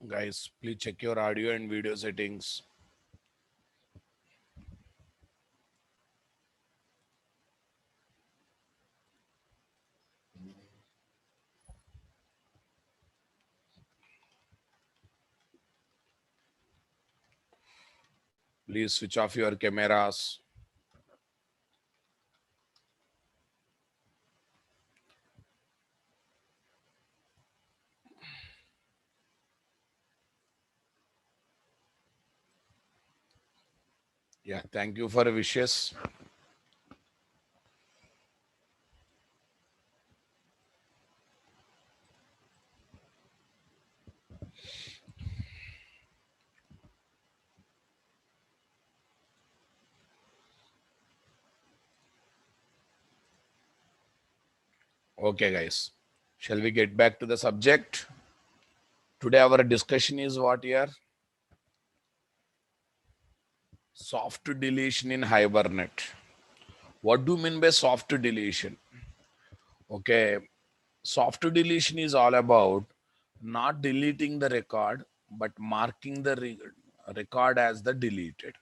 Guys, please check your audio and video settings. Please switch off your cameras. Yeah, thank you for wishes. Okay, guys. Shall we get back to the subject? Today our discussion is what here? Soft deletion in Hibernate. What do you mean by soft deletion? Okay, soft deletion is all about not deleting the record but marking the record as the deleted.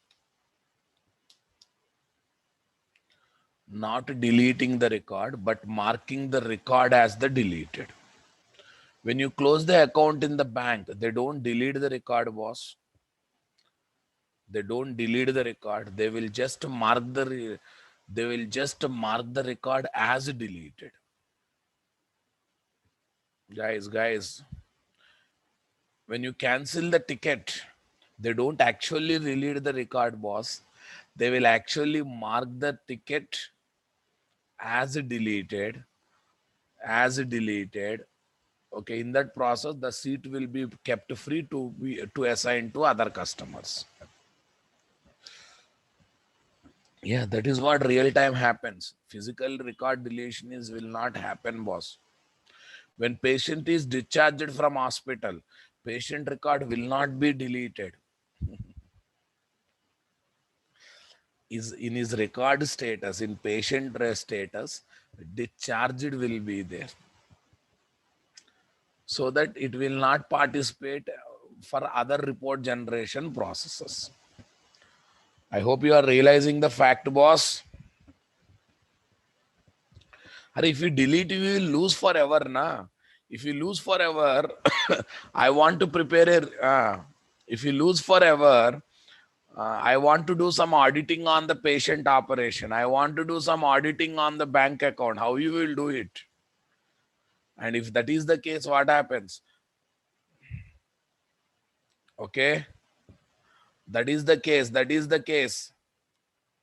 Not deleting the record but marking the record as the deleted. When you close the account in the bank, they don't delete the record, boss. They don't delete the record. They will just mark the record as deleted. Guys, when you cancel the ticket, they don't actually delete the record, boss. They will actually mark the ticket as deleted, as deleted. Okay, in that process, the seat will be kept free to assign to other customers. Yeah, that is what real time happens. Physical record deletion is will not happen, boss. When patient is discharged from hospital, patient record will not be deleted. Is in his record status, in patient status, discharged will be there, so that it will not participate for other report generation processes. I hope you are realizing the fact, boss. Or if you delete, you will lose forever, na. If you lose forever, I want to prepare a. If you lose forever, I want to do some auditing on the patient operation. I want to do some auditing on the bank account. How you will do it? And if that is the case, what happens? Okay, that is the case. That is the case.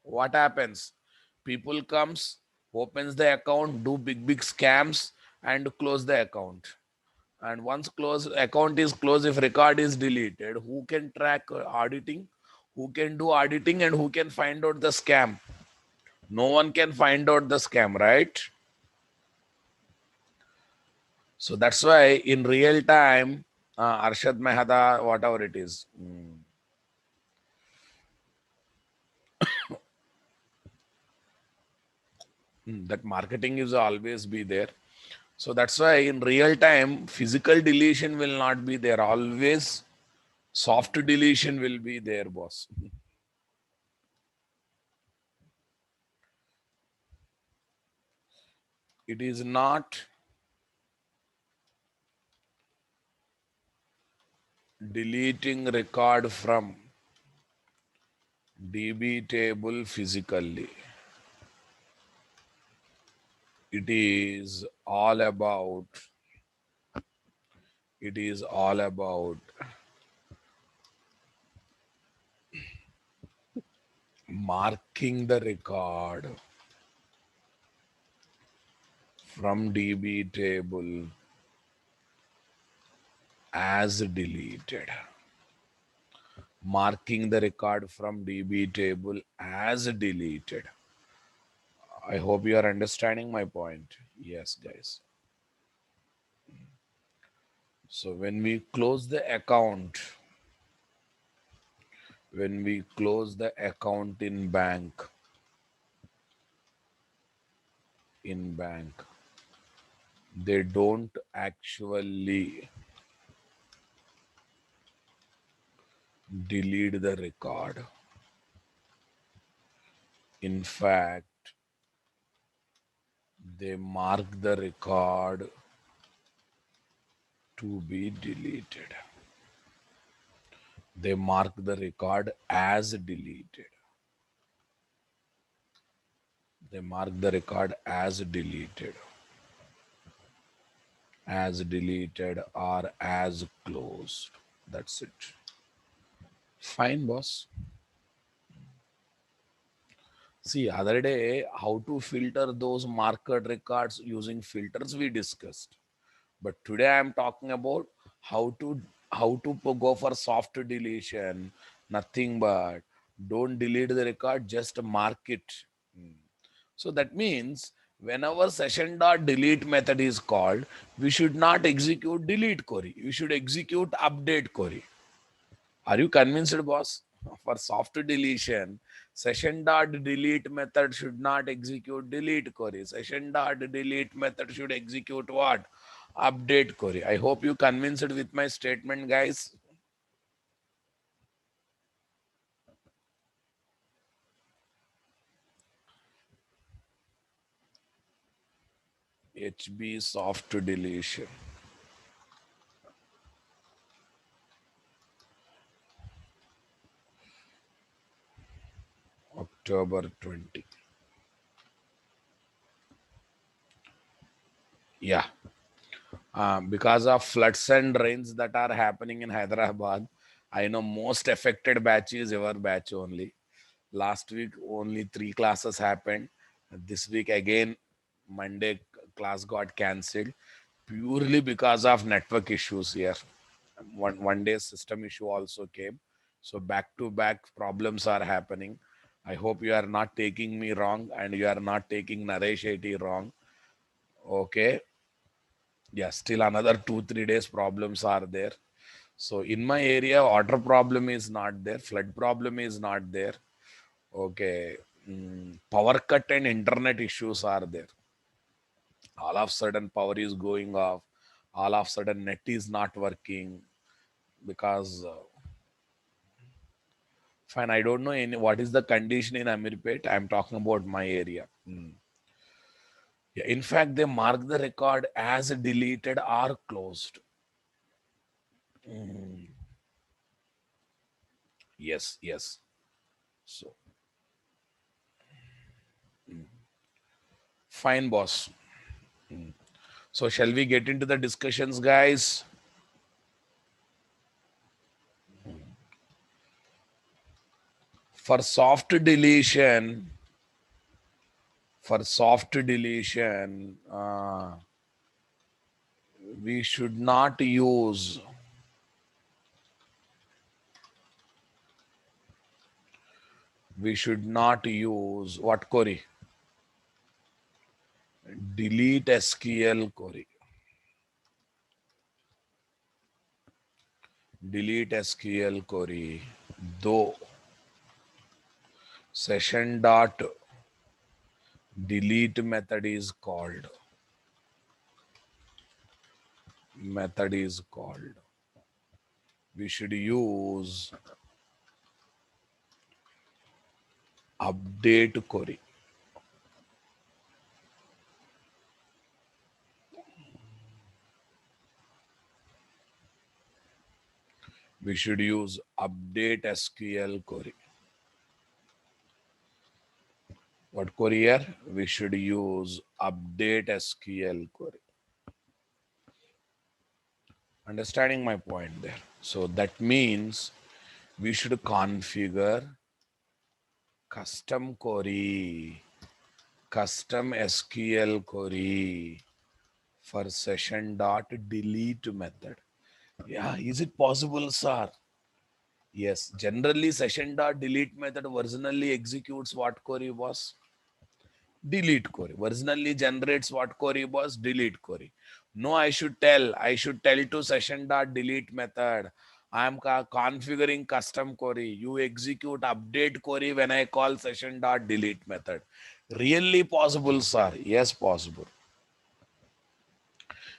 What happens? People comes, opens the account, do big scams, and close the account. And once account is closed, if record is deleted, who can track auditing? Who can do auditing and who can find out the scam? No one can find out the scam, right? So that's why in real time, Arshad Mehta, whatever it is, that marketing is always be there. So that's why in real time, physical deletion will not be there. Always soft deletion will be there, boss. It is not deleting record from DB table physically. It is all about, it is all about marking the record from DB table as deleted. Marking the record from DB table as deleted. I hope you are understanding my point. Yes, guys. So when we close the account, when we close the account in bank, they don't actually delete the record. In fact, they mark the record to be deleted. They mark the record as deleted. They mark the record as deleted or as closed. That's it. Fine, boss. See, other day, how to filter those marked records using filters we discussed. But today I am talking about how to go for soft deletion. Nothing but don't delete the record, just mark it. Hmm. So that means whenever session dot delete method is called, we should not execute delete query. We should execute update query. Are you convinced, boss? For soft deletion, session dot delete method should not execute delete query. Session dot delete method should execute what? Update query. I hope you convinced with my statement, guys. HB soft deletion. October 20. Yeah. Because of floods and rains that are happening in Hyderabad, I know most affected batch is your batch only. Last week only 3 classes happened. This week again, Monday class got cancelled purely because of network issues here. One day system issue also came. So back to back problems are happening. I hope you are not taking me wrong and you are not taking Naresh Shetty wrong. Okay. Yeah, still another 2 3 days problems are there. So in my area, water problem is not there, flood problem is not there. Okay, power cut and internet issues are there. All of a sudden, power is going off. All of a sudden, net is not working because fine. I don't know any what is the condition in Amirpet. I'm talking about my area. Yeah, in fact, they mark the record as deleted or closed. Mm, yes, yes. So fine, boss. So shall we get into the discussions, guys? For soft deletion, for soft deletion, we should not use what query? Delete SQL query. Delete SQL query. Though session dot delete method is called. Method is called. We should use update query. We should use update SQL query. What query here? We should use update SQL query. Understanding my point there. So that means we should configure custom query, custom SQL query for session dot delete method. Yeah, is it possible, sir? Yes, generally session dot delete method originally executes what query was? Delete query. Originally generates what query was? Delete query. No, I should tell to session dot delete method. I am configuring custom query. You execute update query when I call session dot delete method. Really possible, sir? Yes, possible.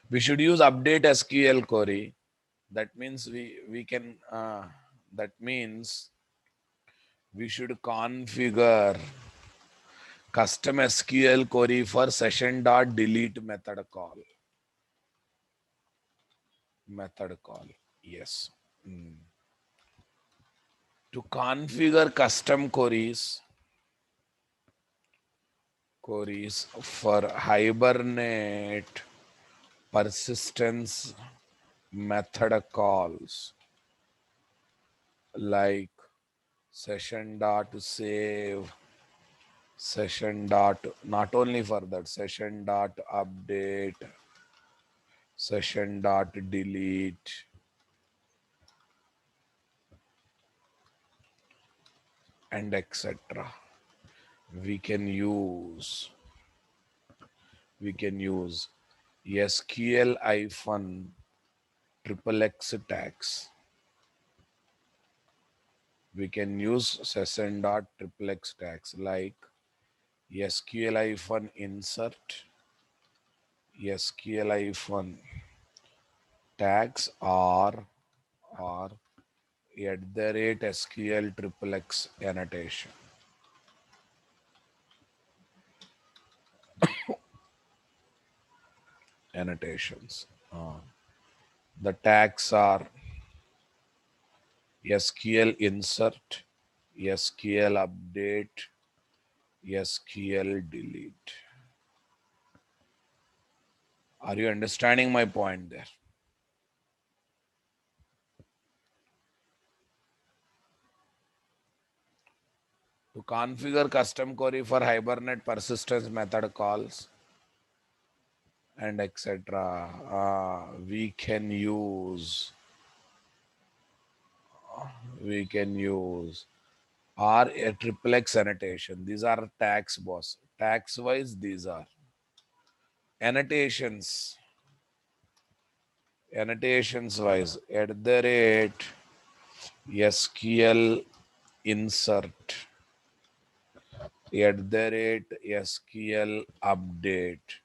We should use update SQL query. That means we can That means we should configure custom SQL query for session.delete method call. Method call. Yes. To configure custom queries for Hibernate persistence method calls like session.save, session dot, not only for that, session dot update, session dot delete, and etc. We can use SQL hyphen triple X tags. We can use session dot triple X tags like SQL hyphen insert, SQL hyphen tags or @SQL triple X annotation. Annotations. The tags are SQL insert, SQL update, SQL delete. Are you understanding my point there? To configure custom query for Hibernate persistence method calls and etc. We can use or a triple X annotation. These are tags, boss. Tags wise, these are annotations. Annotations wise, @SQL insert, @SQL update,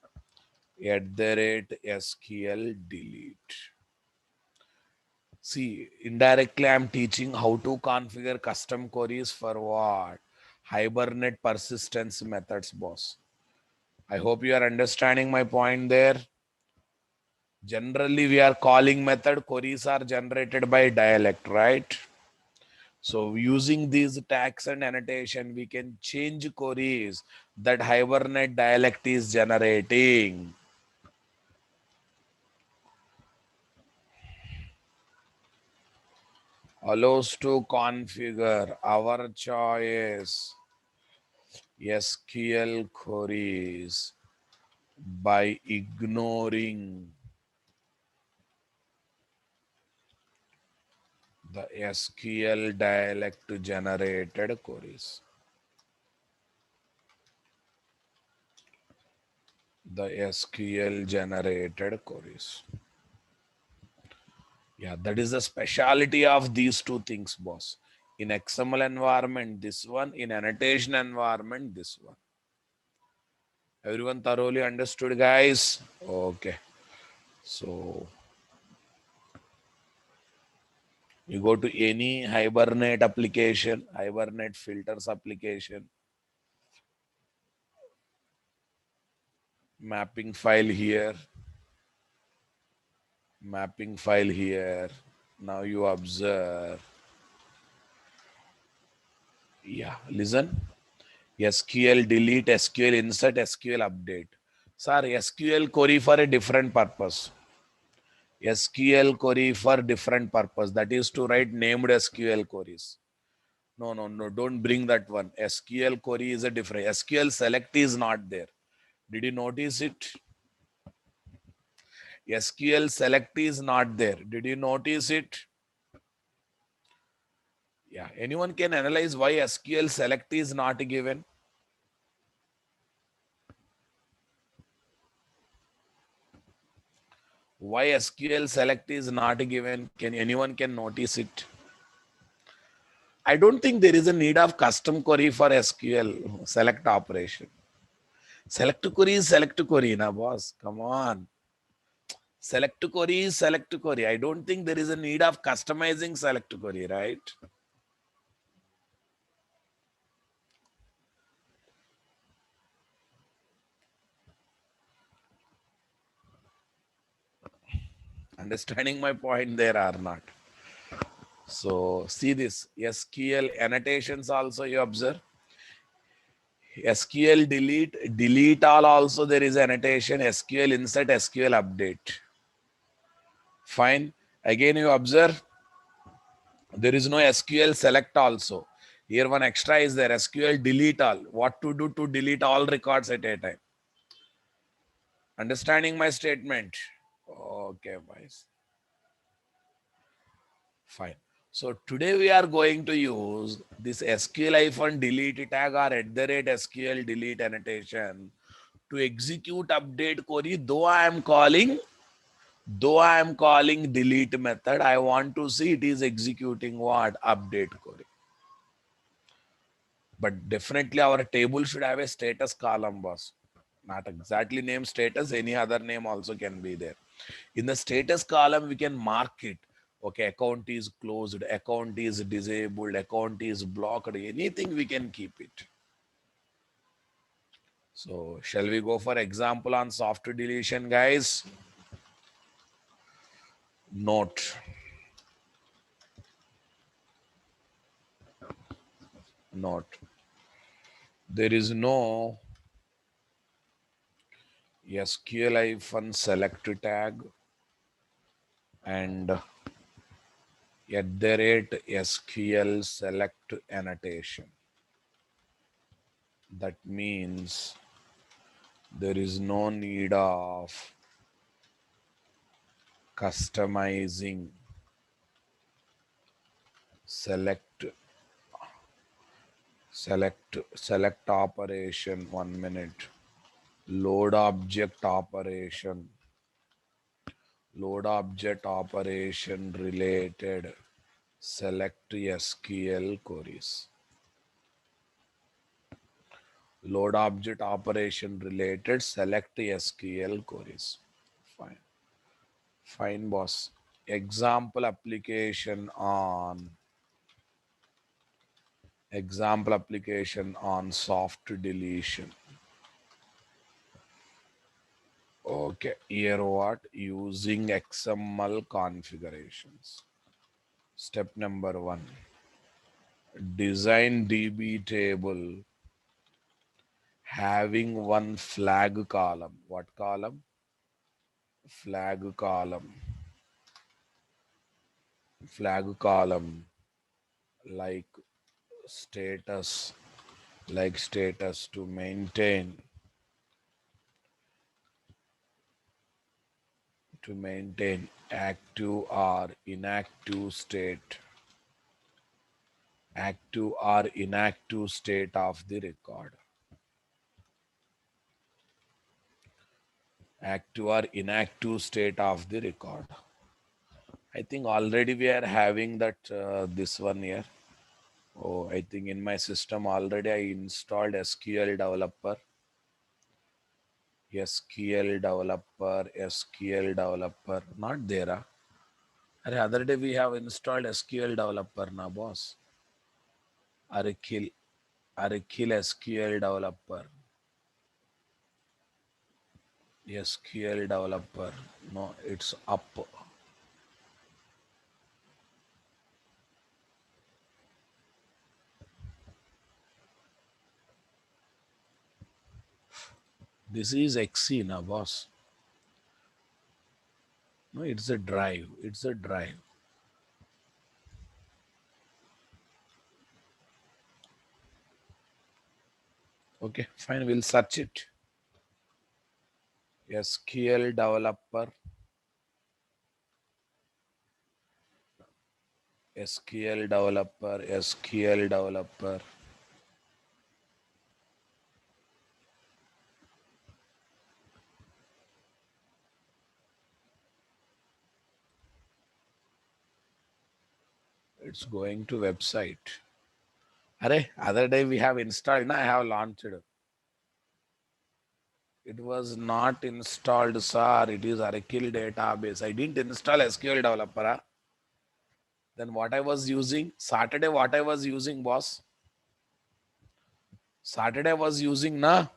@SQL delete. See, indirectly I'm teaching how to configure custom queries for what? Hibernate persistence methods, boss. I hope you are understanding my point there. Generally, we are calling method queries are generated by dialect, right? So using these tags and annotation, we can change queries that Hibernate dialect is generating. Allows to configure our choice SQL queries by ignoring the SQL dialect generated queries. The SQL generated queries. Yeah, that is the speciality of these two things, boss. In XML environment, this one. In annotation environment, this one. Everyone thoroughly understood, guys? Okay. So, you go to any Hibernate application, Hibernate filters application, mapping file here, mapping file here. Now you observe. Yeah, listen. SQL delete, SQL insert, SQL update. Sir, SQL query for a different purpose. SQL query for different purpose. That is to write named SQL queries. No, no, no, don't bring that one. SQL query is a different. SQL select is not there. Did you notice it? SQL select is not there. Did you notice it? Yeah. Anyone can analyze why SQL select is not given? Why SQL select is not given? Can anyone can notice it? I don't think there is a need of custom query for SQL select operation. Select query is select query, na boss. Come on. Select query is select query. I don't think there is a need of customizing select query, right? Understanding my point there or not? So see this SQL annotations also you observe. SQL delete all also there is annotation. SQL insert, SQL update. Fine. Again you observe there is no SQL select also. Here one extra is there, SQL delete all. What to do to delete all records at a time? Understanding my statement? Okay, boys. Fine. So today we are going to use this SQL-delete tag or @SQL delete annotation to execute update query. Though I am calling delete method, I want to see it is executing what? Update query. But definitely our table should have a status column, boss. Not exactly name status, any other name also can be there. In the status column, we can mark it. Okay, account is closed, account is disabled, account is blocked, anything we can keep it. So shall we go for example on soft deletion, guys? Note. Note. There is no SQL-select tag and @SQL select annotation. That means there is no need of customizing select operation. 1 minute. Load object operation related select SQL queries. Load object operation related select SQL queries. Fine. Fine, boss. Example application on soft deletion. Okay, here what? Using XML configurations. Step number 1. Design DB table having one flag column. What column? Flag column. Flag column like status, to maintain active or inactive state of the record. Active or inactive state of the record. I think already we are having that this one here. Oh, I think in my system already I installed SQL developer. Not there. Other day we have installed SQL developer na boss. Kill SQL developer. SQL developer. No, it's up. This is XC na boss. No, it's a drive. It's a drive. Okay, fine. We'll search it. SQL developer. SQL developer. It's going to website. Other day we have installed, now I have launched. It was not installed, sir. It is Oracle database. I didn't install SQL developer. Huh? Then what I was using? Saturday, what I was using, boss? Saturday I was using, na?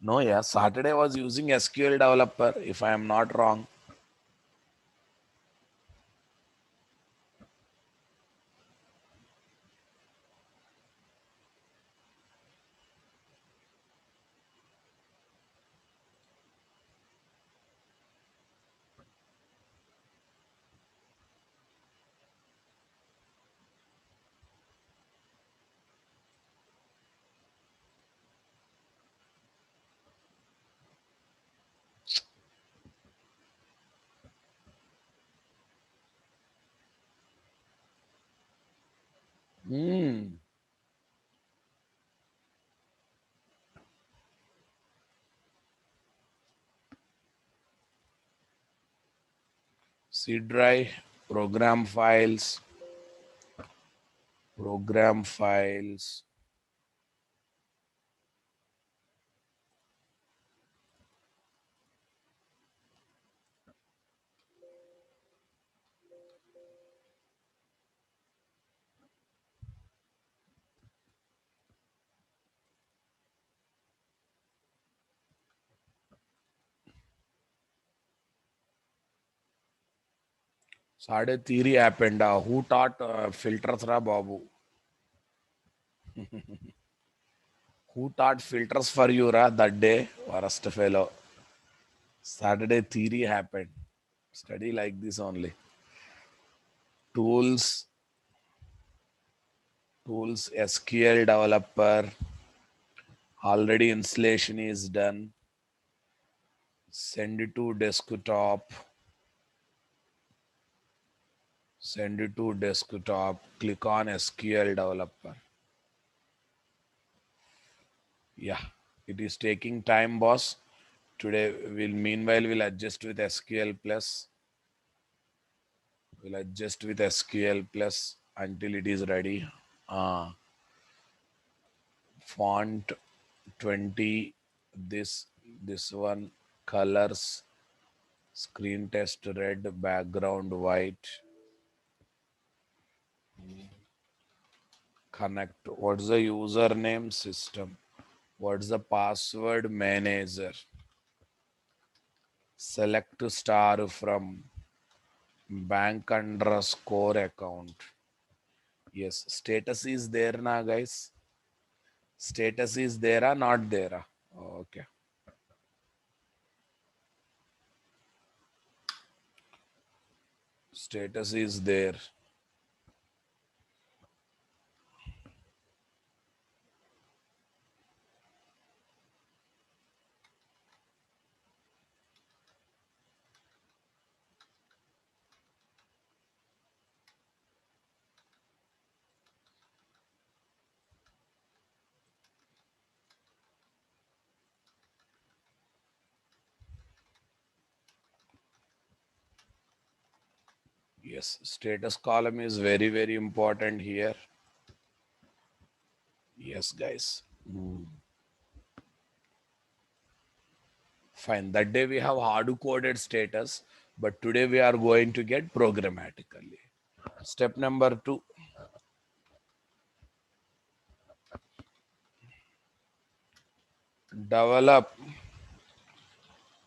No, yeah. Saturday I was using SQL developer, if I am not wrong. Hmm. C drive, program files, program files. 3:30 happened. Who taught filters, ra Babu? Who taught filters for you, ra, that day? Worst fellow. Saturday theory happened. Study like this only. Tools, tools, SQL developer. Already installation is done. Send it to desktop. Send it to desktop. Click on SQL developer. Yeah, it is taking time, boss. Today we'll adjust with SQL plus. We'll adjust with SQL plus until it is ready. Font 20. This this one, colors, screen test red, background white. Connect. What's the username? System. What's the password? Manager. Select star from bank underscore account. Yes, status is there now, guys. Status is there or not there? Okay. Status is there. Yes, status column is very, very important here. Yes, guys. Fine. That day we have hard coded status, but today we are going to get programmatically. Step number 2. Develop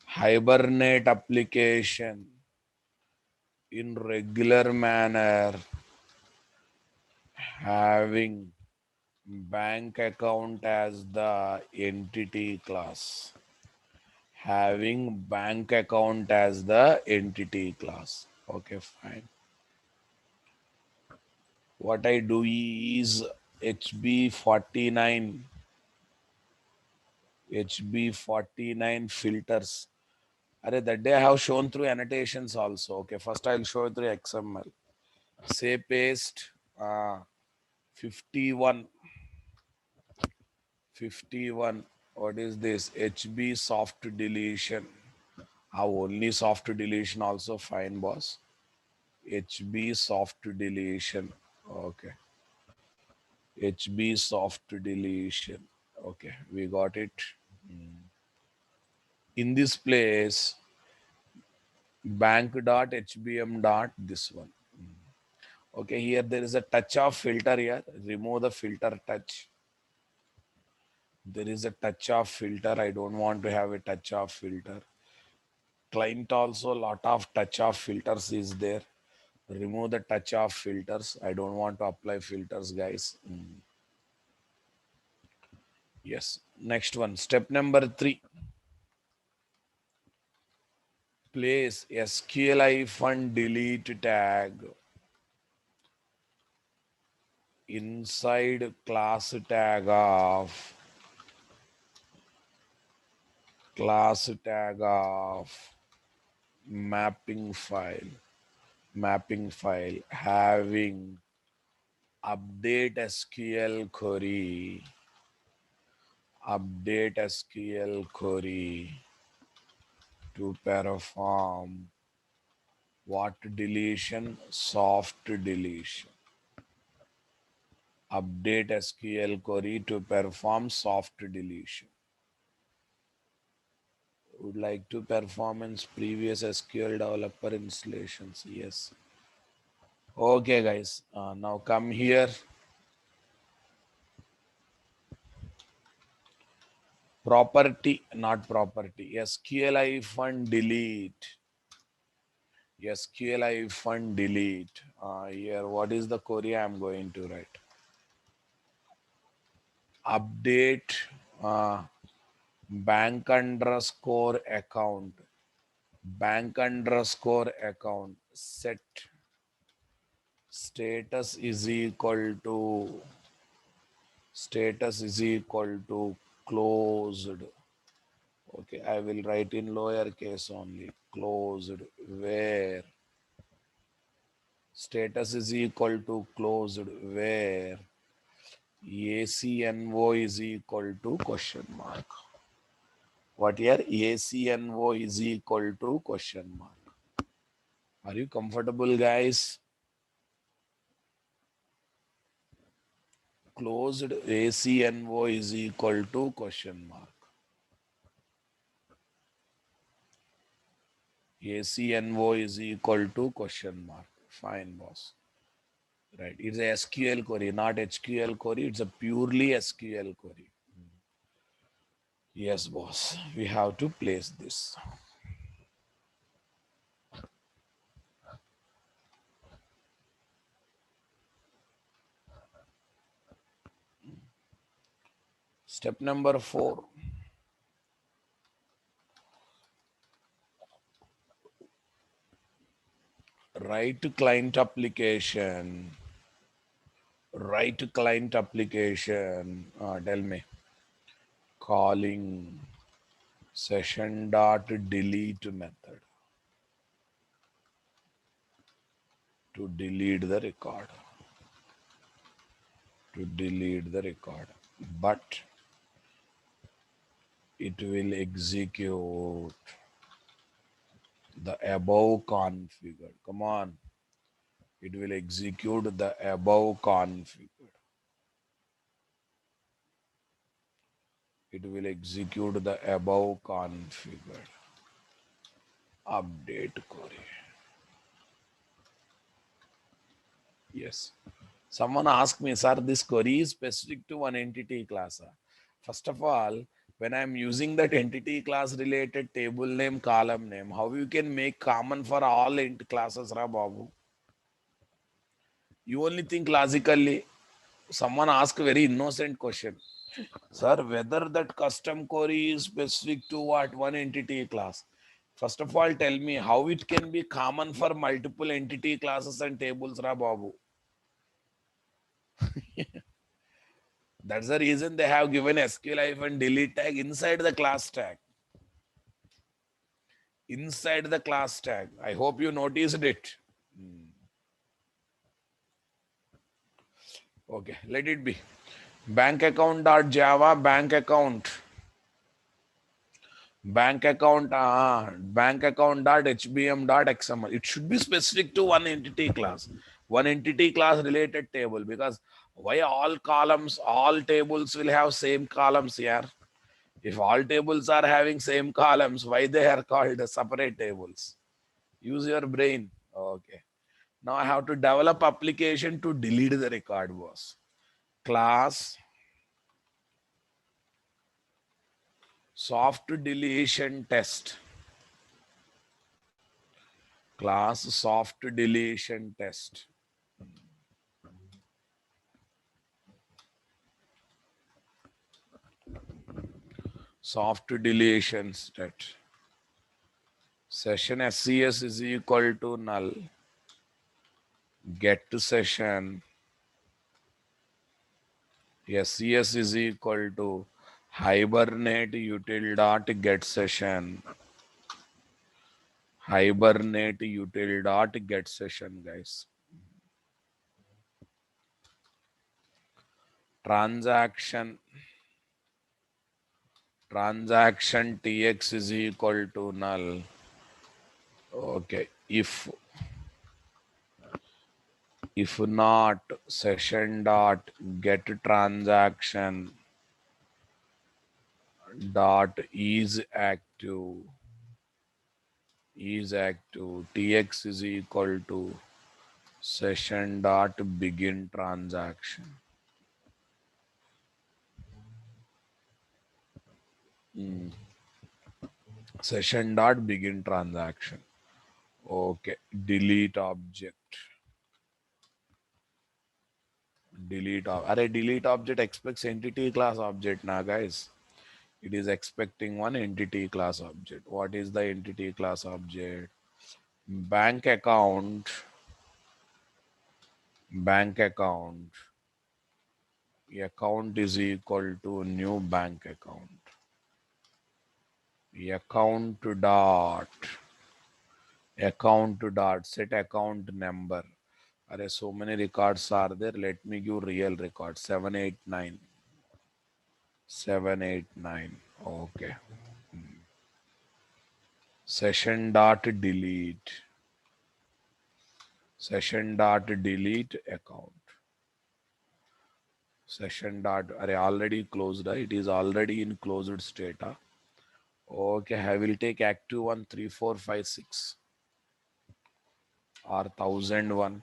Hibernate application in regular manner, having bank account as the entity class. Having bank account as the entity class. Okay, fine. What I do is HB49 filters. That day I have shown through annotations also. Okay, first I'll show through XML. Say paste 51. 51. What is this? HB soft deletion. How only soft deletion also fine, boss. HB soft deletion. Okay. HB soft deletion. Okay, we got it. In this place, bank dot HBM dot this one. Okay, here there is a touch of filter here. Remove the filter touch. There is a touch of filter. I don't want to have a touch of filter. Client also lot of touch of filters is there. Remove the touch of filters. I don't want to apply filters, guys. Yes. Next one. Step number 3. Place SQLi fund delete tag inside class tag of mapping file having update SQL query to perform what deletion? Soft deletion. Update SQL query to perform soft deletion. Would like to performance previous SQL developer installations. Yes. Okay, guys. Now come here. Property, not property. SQLi fund delete. SQLi fund delete. Here, what is the query I am going to write? Update bank underscore account. Bank underscore account. Set status is equal to closed. Okay, I will write in lowercase only. Closed where status is equal to closed where ACNO is equal to question mark. What here? ACNO is equal to question mark. Are you comfortable, guys? Closed ACNO is equal to question mark. ACNO is equal to question mark. Fine, boss. Right. It's a SQL query, not HQL query. It's a purely SQL query. Yes, boss. We have to place this. Step number 4. Write to client application. Write to client application. Tell me. Calling session dot delete method to delete the record. But it will execute the above configured. Come on. It will execute the above configured. It will execute the above configured. Update query. Yes. Someone asked me, sir, this query is specific to one entity class. First of all, when I'm using that entity class related table name, column name, how you can make common for all classes, Ra Babu? You only think logically. Someone asked a very innocent question. Sir, whether that custom query is specific to what one entity class? First of all, tell me how it can be common for multiple entity classes and tables, Ra Babu. That's the reason they have given SQLi and delete tag inside the class tag. Inside the class tag. I hope you noticed it. Okay, let it be. Bank account.java bank account. bank account dot HBM dot XML. It should be specific to one entity class, one entity class related table. Because why all columns, all tables will have same columns here? If all tables are having same columns, why they are called separate tables? Use your brain. Okay. Now I have to develop application to delete the record, boss. Class soft deletion test. Class soft deletion test. Soft deletion stat. Session SCS is equal to null. Get to session. SCS is equal to hibernate util dot get session. Hibernate util dot get session, guys. Transaction tx is equal to null. Okay. If not, session dot get transaction dot is active tx is equal to session dot begin transaction. Session dot begin transaction. Okay. Delete object expects entity class object now, guys. It is expecting one entity class object. What is the entity class object? Bank account. Bank account. Account is equal to new bank account. Account dot set account number. Are so many records are there. Let me give real record 789. 789. Okay. Session dot delete. Session dot delete account. Session dot array already closed. It is already in closed state. Okay, I will take active 13456 or 1001.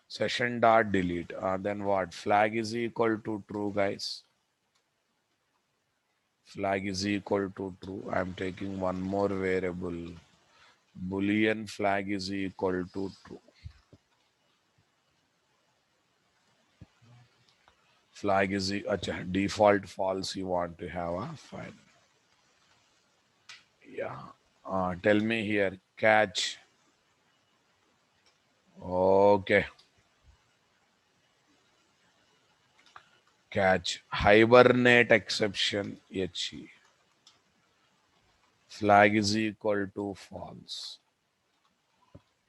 Session dot delete. Then what? Flag is equal to true, guys. Flag is equal to true. I am taking one more variable. Boolean flag is equal to true. Flag is default false. You want to have a fine. Yeah. Tell me here. Catch. Okay. Catch. Hibernate exception. HE. Flag is equal to false.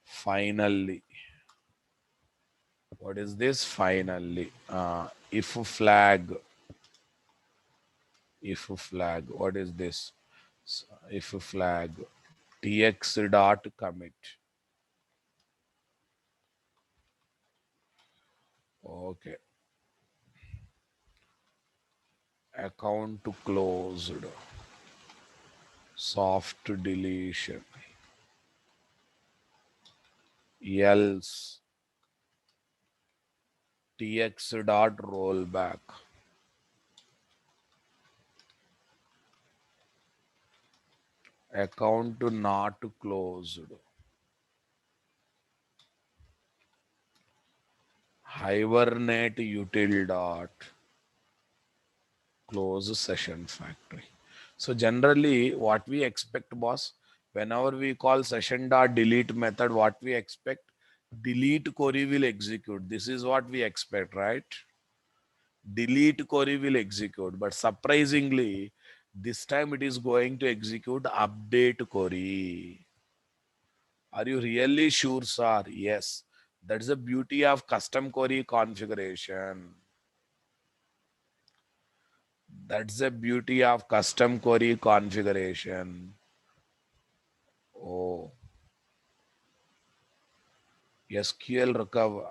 Finally. What is this? Finally. If flag. What is this? If flag. Tx dot commit. Okay. Account closed. Soft deletion. Else tx dot rollback. Account not closed. Hibernate util dot close session factory. So generally what we expect, boss, whenever we call session dot delete method, what we expect, delete query will execute. This is what we expect, right? Delete query will execute, but surprisingly this time it is going to execute update query. Are you really sure, sir? Yes. That's the beauty of custom query configuration. That's the beauty of custom query configuration. Oh, SQL recover,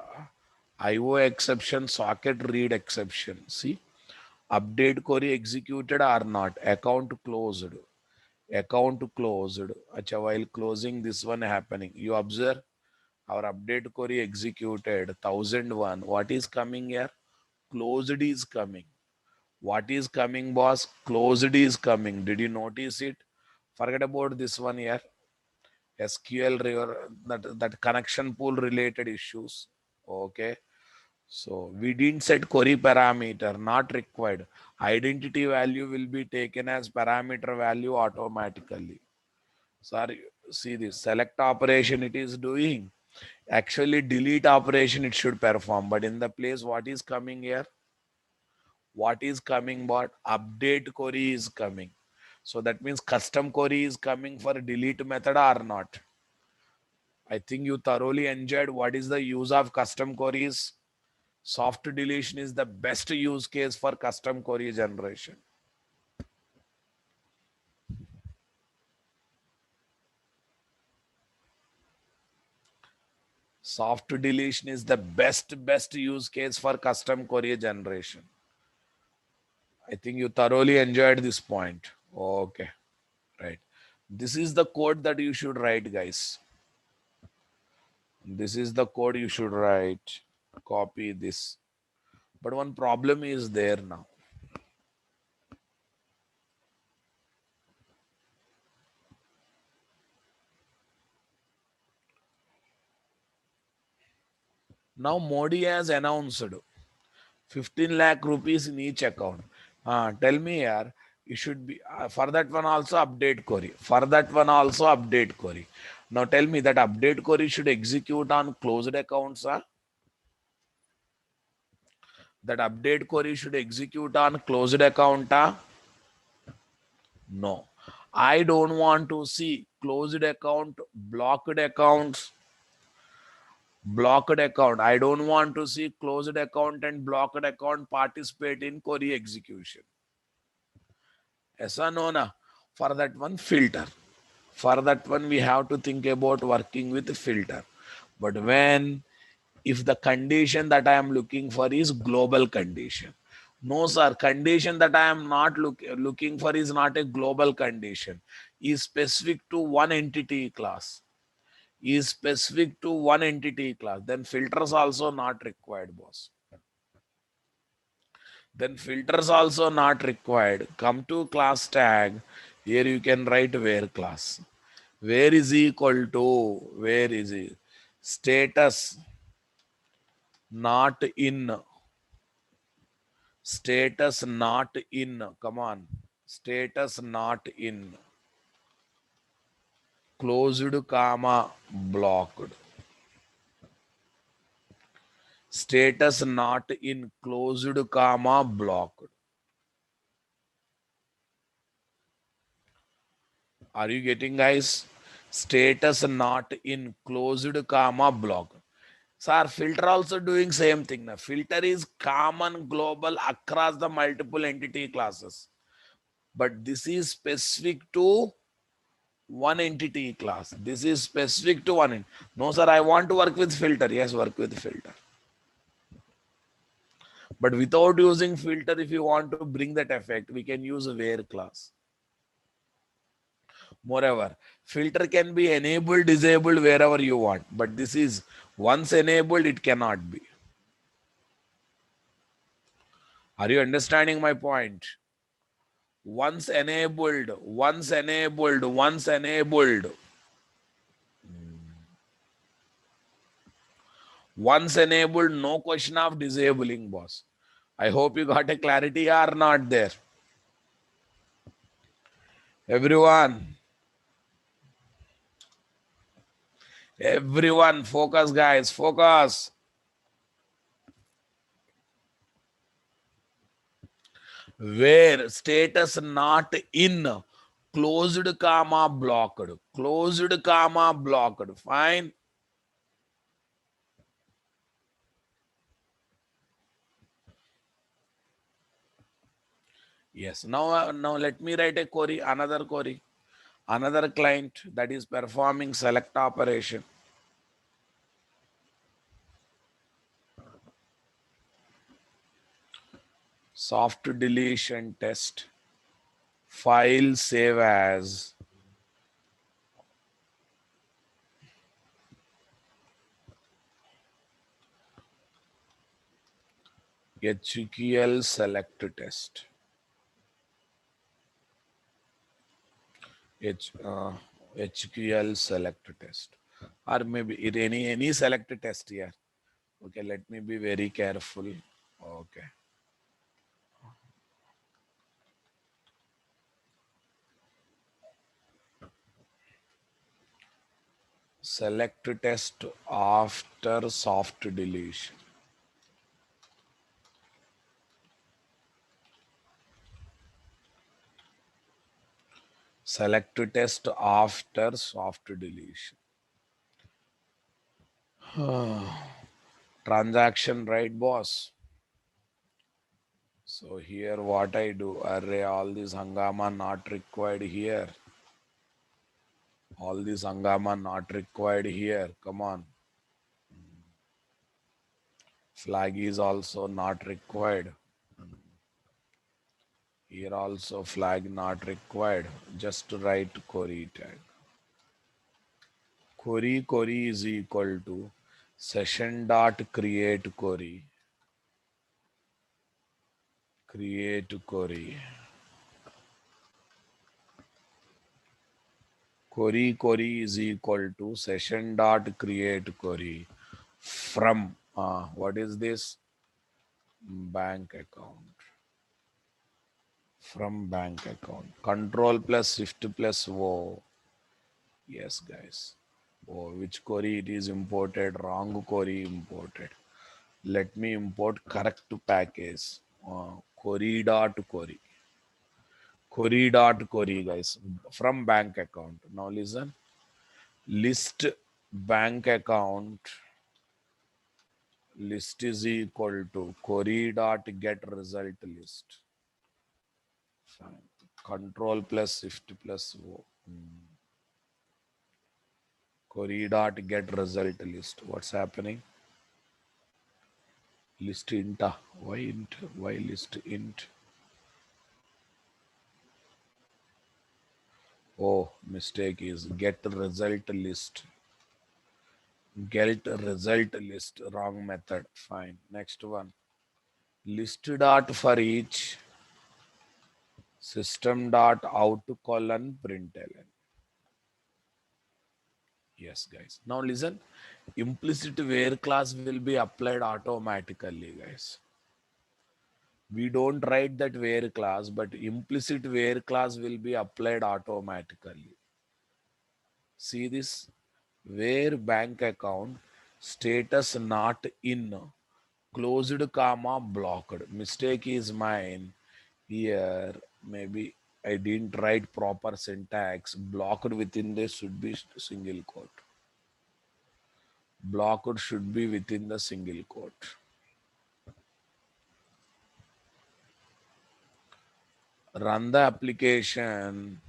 IO exception, socket read exception. See, update query executed or not, account closed. Account closed. Acha, while closing this one happening, you observe our update query executed 1001. What is coming here? Closed is coming. What is coming, boss? Closed is coming. Did you notice it? Forget about this one here. SQL that connection pool related issues. Okay. So we didn't set query parameter, not required. Identity value will be taken as parameter value automatically. Sorry, see this select operation it is doing. Actually, delete operation it should perform, but in the place what is coming here? What is coming? What update query is coming? So that means custom query is coming for delete method or not? I think you thoroughly enjoyed what is the use of custom queries. Soft deletion is the best use case for custom query generation. Soft deletion is the best use case for custom query generation. I think you thoroughly enjoyed this point. Okay, right. This is the code that you should write, guys. This is the code you should write. Copy this. But one problem is there now. Now Modi has announced 15 lakh rupees in each account. Tell me here, you should be for that one also update query. For that one also update query. Now tell me that update query should execute on closed accounts. That update query should execute on closed account. No. I don't want to see closed account, blocked accounts, blocked account. I don't want to see closed account and blocked account participate in query execution. Yes or no? Na? For that one, filter. For that one, we have to think about working with filter. But when, if the condition that I am looking for is global condition. No, sir, condition that I am not looking for is not a global condition. Is specific to one entity class. Is specific to one entity class. Then filters also not required, boss. Then filters also not required. Come to class tag. Here you can write where class. Where is equal to? Where is it? Status not in. Status not in. Come on. Status not in. Closed comma blocked. Status not in closed comma blocked. Are you getting, guys? Status not in closed comma blocked. Sir, filter also doing same thing. Now. Filter is common global across the multiple entity classes. But this is specific to one entity class. This is specific to one. No, sir, I want to work with filter. Yes, work with filter. But without using filter, if you want to bring that effect, we can use a where class. Moreover, filter can be enabled, disabled wherever you want. But this is once enabled, it cannot be. Are you understanding my point? Once enabled, once enabled, once enabled. Once enabled, no question of disabling, boss. I hope you got a clarity or not there. Everyone, focus, guys, focus. Where status not in, closed comma blocked, closed comma blocked. Fine. Yes. Now let me write a query, another client that is performing select operation. Soft deletion test. File save as HQL select test. HQL select test, or maybe any select test here. Okay, let me be very careful. Okay, select test after soft deletion. Select test after soft deletion. Transaction, right, boss? So here what I do, array all this hangama not required here. All this hangama not required here. Come on. Flag is also not required. Here also flag not required. Just to write query tag. Query is equal to session dot create query. Create query. Query is equal to session dot create query from what is this? Bank account. From bank account. Control plus shift plus O. Yes, guys. Oh, which query it is imported? Wrong query imported. Let me import correct package. Query dot query. Query dot query, guys. From bank account. Now listen. List bank account. List is equal to query dot get result list. Fine. Control plus shift plus O. Query dot get result list. What's happening? List int. Why int? Why list int? Oh, mistake is get result list. Get result list. Wrong method. Fine. Next one. List dot for each system dot out colon println. Yes, guys. Now listen. Implicit where class will be applied automatically, guys. We don't write that where class, but implicit where class will be applied automatically. See this? Where bank account status not in closed comma blocked. Mistake is mine here. Maybe I didn't write proper syntax. Blocked within this should be single quote. Blocked should be within the single quote. Run the application.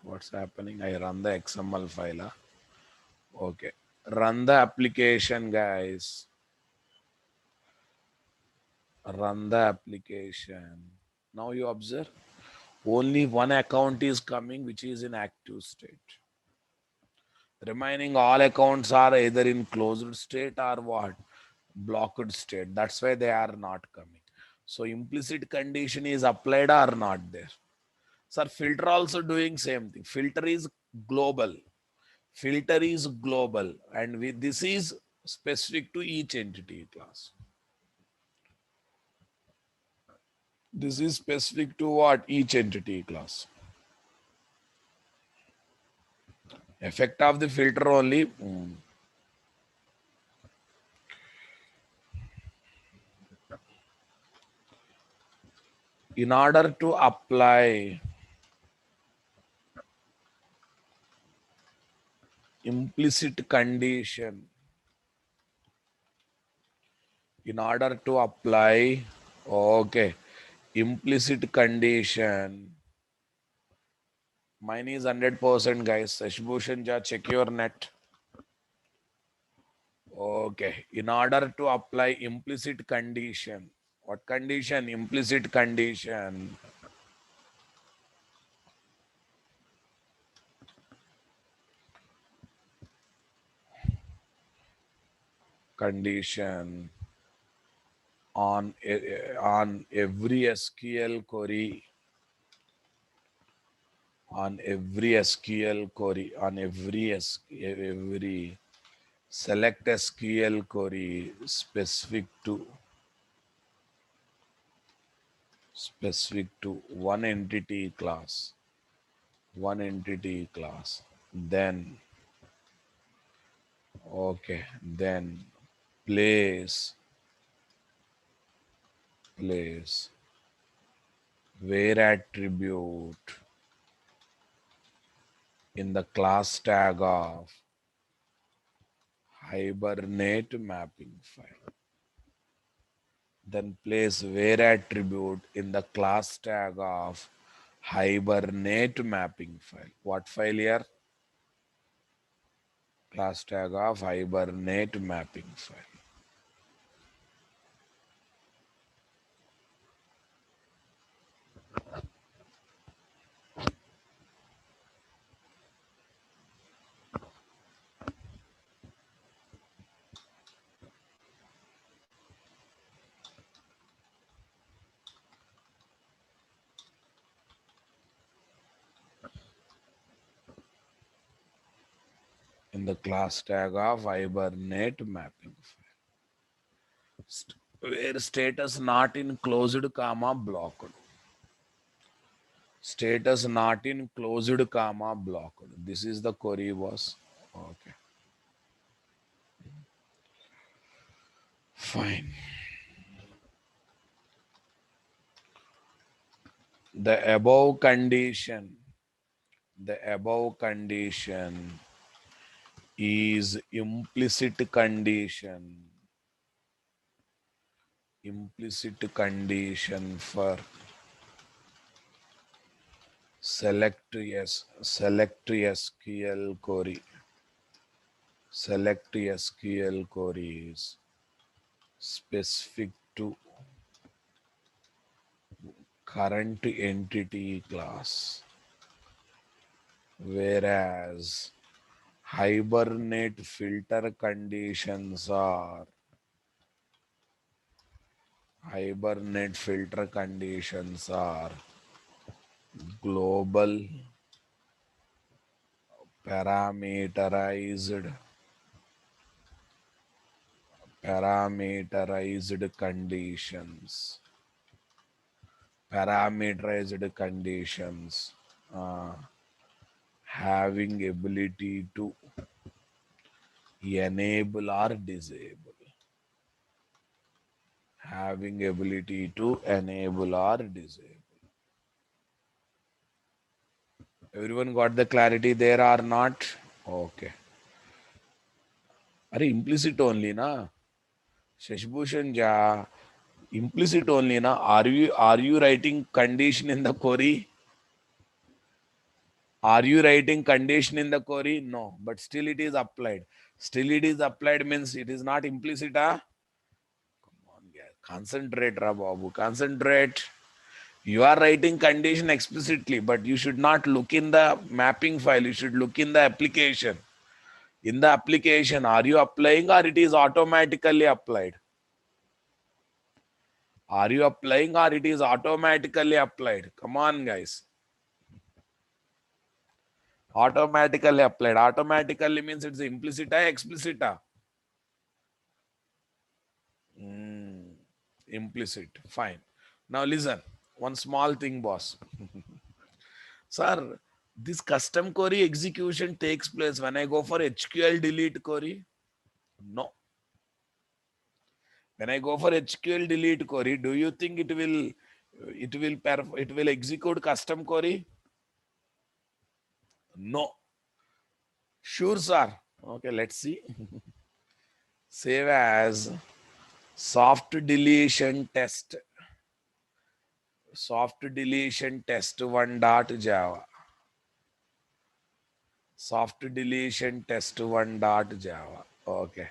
What's happening? I run the XML file. Okay. Run the application, guys. Run the application. Now you observe only one account is coming which is in active state. Remaining all accounts are either in closed state or what? Blocked state. That's why they are not coming. So implicit condition is applied or not there. Sir, filter also doing same thing. Filter is global. Filter is global and this is specific to each entity class. This is specific to what? Each entity class. Effect of the filter only. In order to apply implicit condition, In order to apply, okay, implicit condition. Mine is 100%, guys. Shashbhushan ja, check your net. Okay. In order to apply implicit condition. What condition? Implicit condition. Condition on every SQL query. On every SQL query. On every select SQL query specific to one entity class, then okay, then place place where attribute in the class tag of hibernate mapping file, then place where attribute in the class tag of hibernate mapping file. What file here? Class tag of hibernate mapping file. In the class tag of hibernate mapping file. Where status not in closed comma blocked. Status not in closed comma blocked. This is the query was. Okay. Fine. The above condition, the above condition is implicit condition. Implicit condition for select SQL query. Select SQL queries specific to current entity class, whereas hibernate filter conditions are global parameterized conditions, uh, having ability to enable or disable, having ability to enable or disable. Everyone got the clarity there or not? Okay. Are implicit only na? Shashbhushan ja, implicit only na? Are you writing condition in the query? Are you writing condition in the query? No, but still it is applied. Still it is applied means it is not implicit. Come on, guys. Concentrate, Ra Babu. Concentrate. You are writing condition explicitly, but you should not look in the mapping file. You should look in the application. In the application, are you applying or it is automatically applied? Are you applying or it is automatically applied? Come on, guys. Automatically applied. Automatically means it's implicit or explicit. Implicit. Fine. Now listen. One small thing, boss. Sir, this custom query execution takes place when I go for HQL delete query? No. When I go for HQL delete query, do you think it will execute custom query? No. Sure, sir. Okay, let's see. Save as soft deletion test. Soft deletion test 1 dot Java. Soft deletion test 1 dot Java. Okay.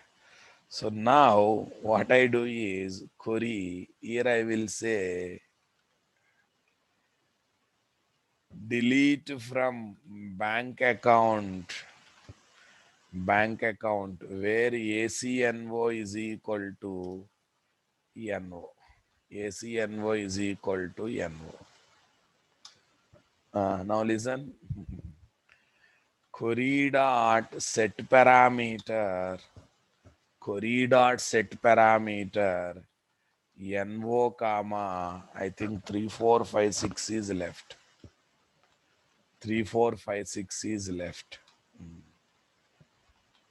So now what I do is query. Here I will say delete from bank account where ACNO is equal to NO. ACNO is equal to NO. Now listen. Query dot set parameter. Query dot set parameter. NO comma. I think 3456 is left. 3456 is left.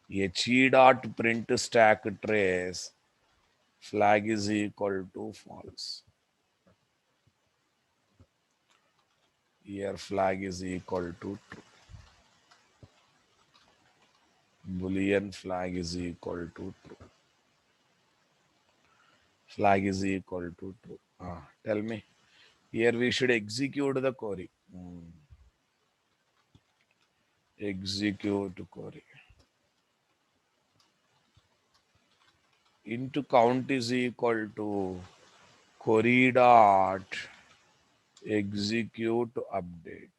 HE dot print stack trace flag is equal to false. Here flag is equal to true. Boolean flag is equal to true. Flag is equal to true. Tell me. Here we should execute the query. Execute query. Into count is equal to query dot execute update.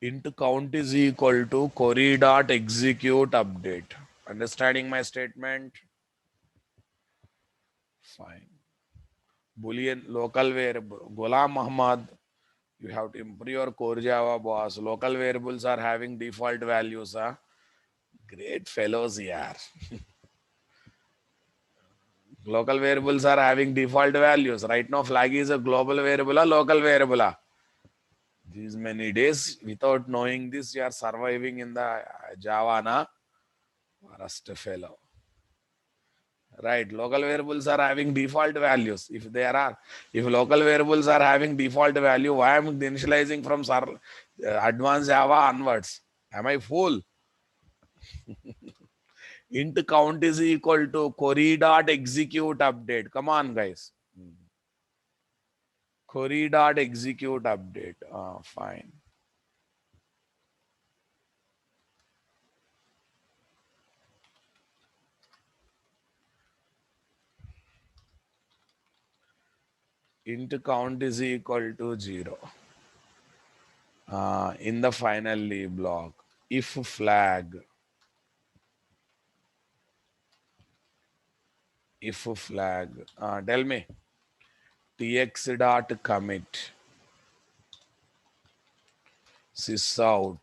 Into count is equal to query dot execute update. Understanding my statement? Fine. Boolean local variable. Ghulam Muhammad, you have to improve your core Java, boss. Local variables are having default values. Huh? Great fellows here. Local variables are having default values. Right now, flag is a global variable, a local variable. These many days, without knowing this, you are surviving in the Java, na? Worst fellow. Right, local variables are having default values. If local variables are having default value, why am I initializing from advanced Java onwards? Am I fool? Int count is equal to query dot execute update. Come on, guys. Query dot execute update. Fine. Int count is equal to 0. In the finally block, if flag, tell me, tx dot commit sysout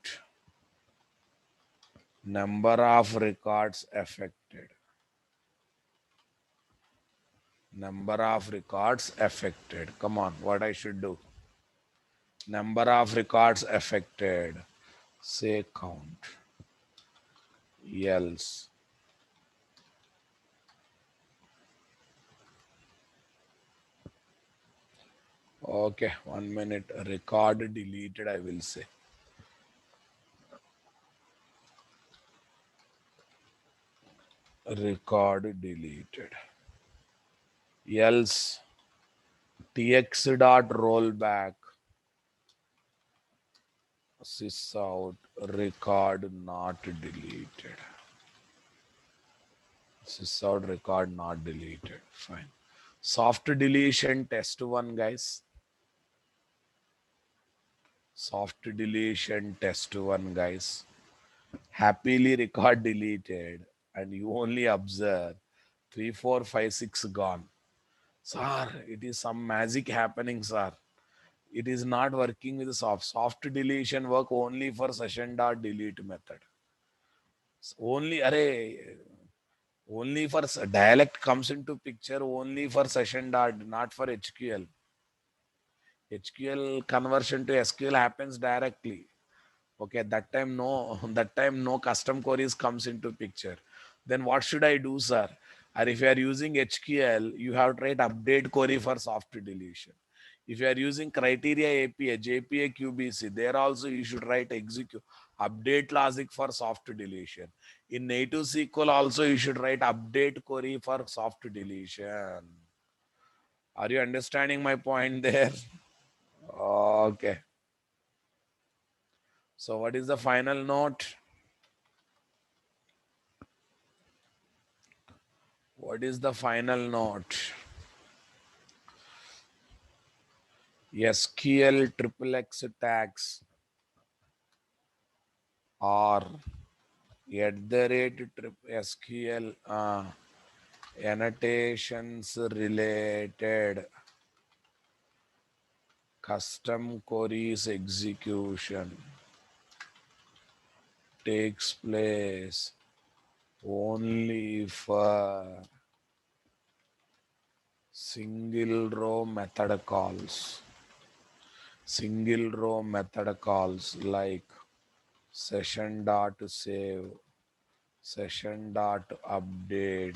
number of records affected. Number of records affected. Come on, what I should do? Number of records affected. Say count. Else. Okay, 1 minute. Record deleted, I will say. Record deleted. Else tx dot rollback sysout record not deleted. Sysout record not deleted. Fine. Soft deletion test 1, guys. Soft deletion test 1, guys. Happily record deleted and you only observe 3, 4, 5, 6 gone. Sir, it is some magic happening, sir. It is not working with soft deletion work only for session dot delete method. Only only for dialect comes into picture only for session dot, not for HQL. HQL conversion to SQL happens directly. Okay, that time no custom queries comes into picture. Then what should I do, sir? Or if you are using HQL, you have to write update query for soft deletion. If you are using criteria API, JPA QBC, there also you should write execute Update logic for soft deletion. In native SQL also you should write update query for soft deletion. Are you understanding my point there? Okay. So what is the final note? What is the final note? SQL triple X tags or SQL annotations related custom queries execution takes place only for single row method calls. Single row method calls like session dot save, session dot update,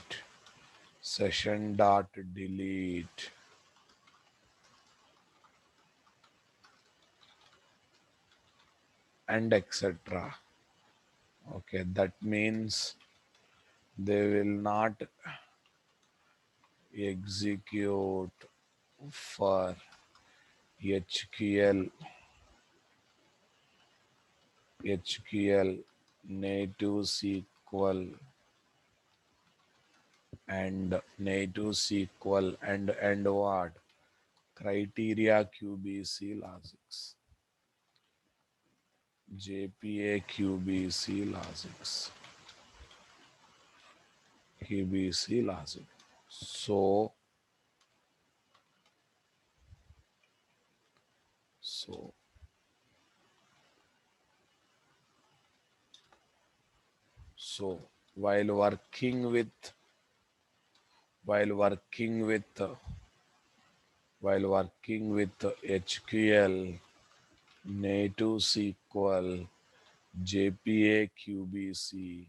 session dot delete, and etc. Okay, that means they will not execute for HQL native SQL and what criteria QBC logics, JPA QBC logic. So so so while working with while working with while working with HQL native SQL JPA QBC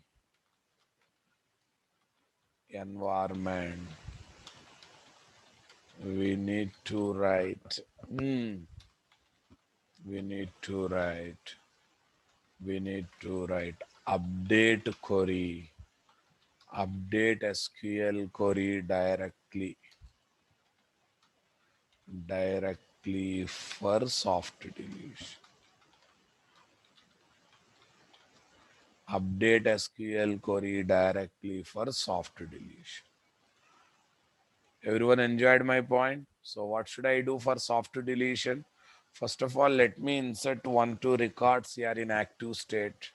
environment, we need to write we need to write we need to write update query, update SQL query directly for soft deletion. Update SQL query directly for soft deletion. Everyone enjoyed my point? So what should I do for soft deletion? First of all, let me insert 1 2 records here in active state.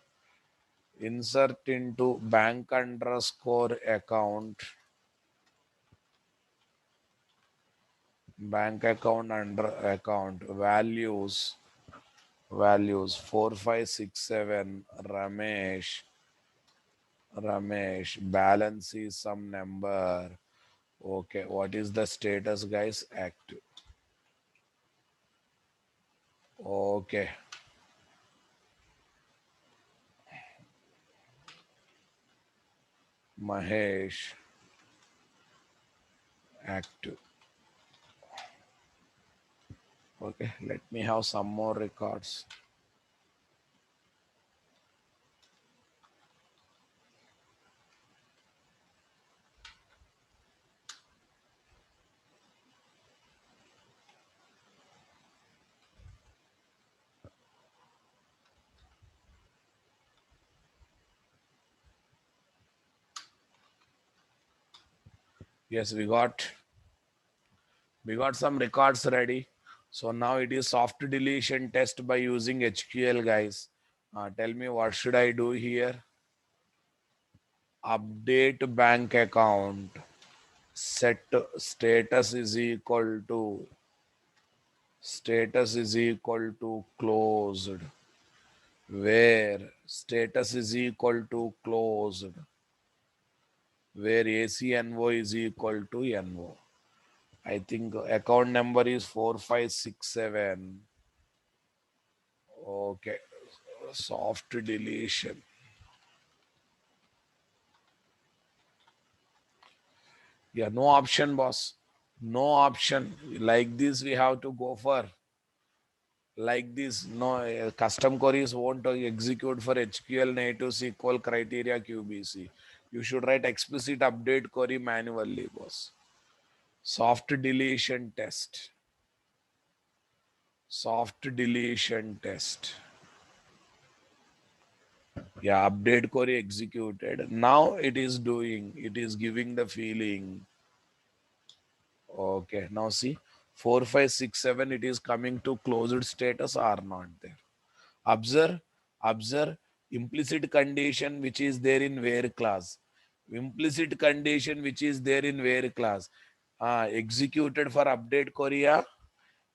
Insert into bank underscore account account values 4567 Ramesh, balance is some number. Okay, what is the status, guys? Active. Okay, Mahesh, active. Okay, let me have some more records. Yes, we got some records ready. So now it is soft deletion test by using HQL, guys. Tell me what should I do here? Update bank account. Set status is equal to closed. Where status is equal to closed. Where ACNO is equal to NO. I think account number is 4567. Okay, soft deletion. Yeah, no option, boss. No option. Like this, we have to go for. like this. No, custom queries won't execute for HQL native SQL criteria QBC. You should write explicit update query manually, boss. Soft deletion test. Soft deletion test. Yeah, update query executed. Now it is doing, it is giving the feeling. Okay, now see 4, 5, 6, 7, it is coming to closed status or not there. Observe, observe implicit condition which is there in where class. Implicit condition which is there in where class. Executed for update Korea.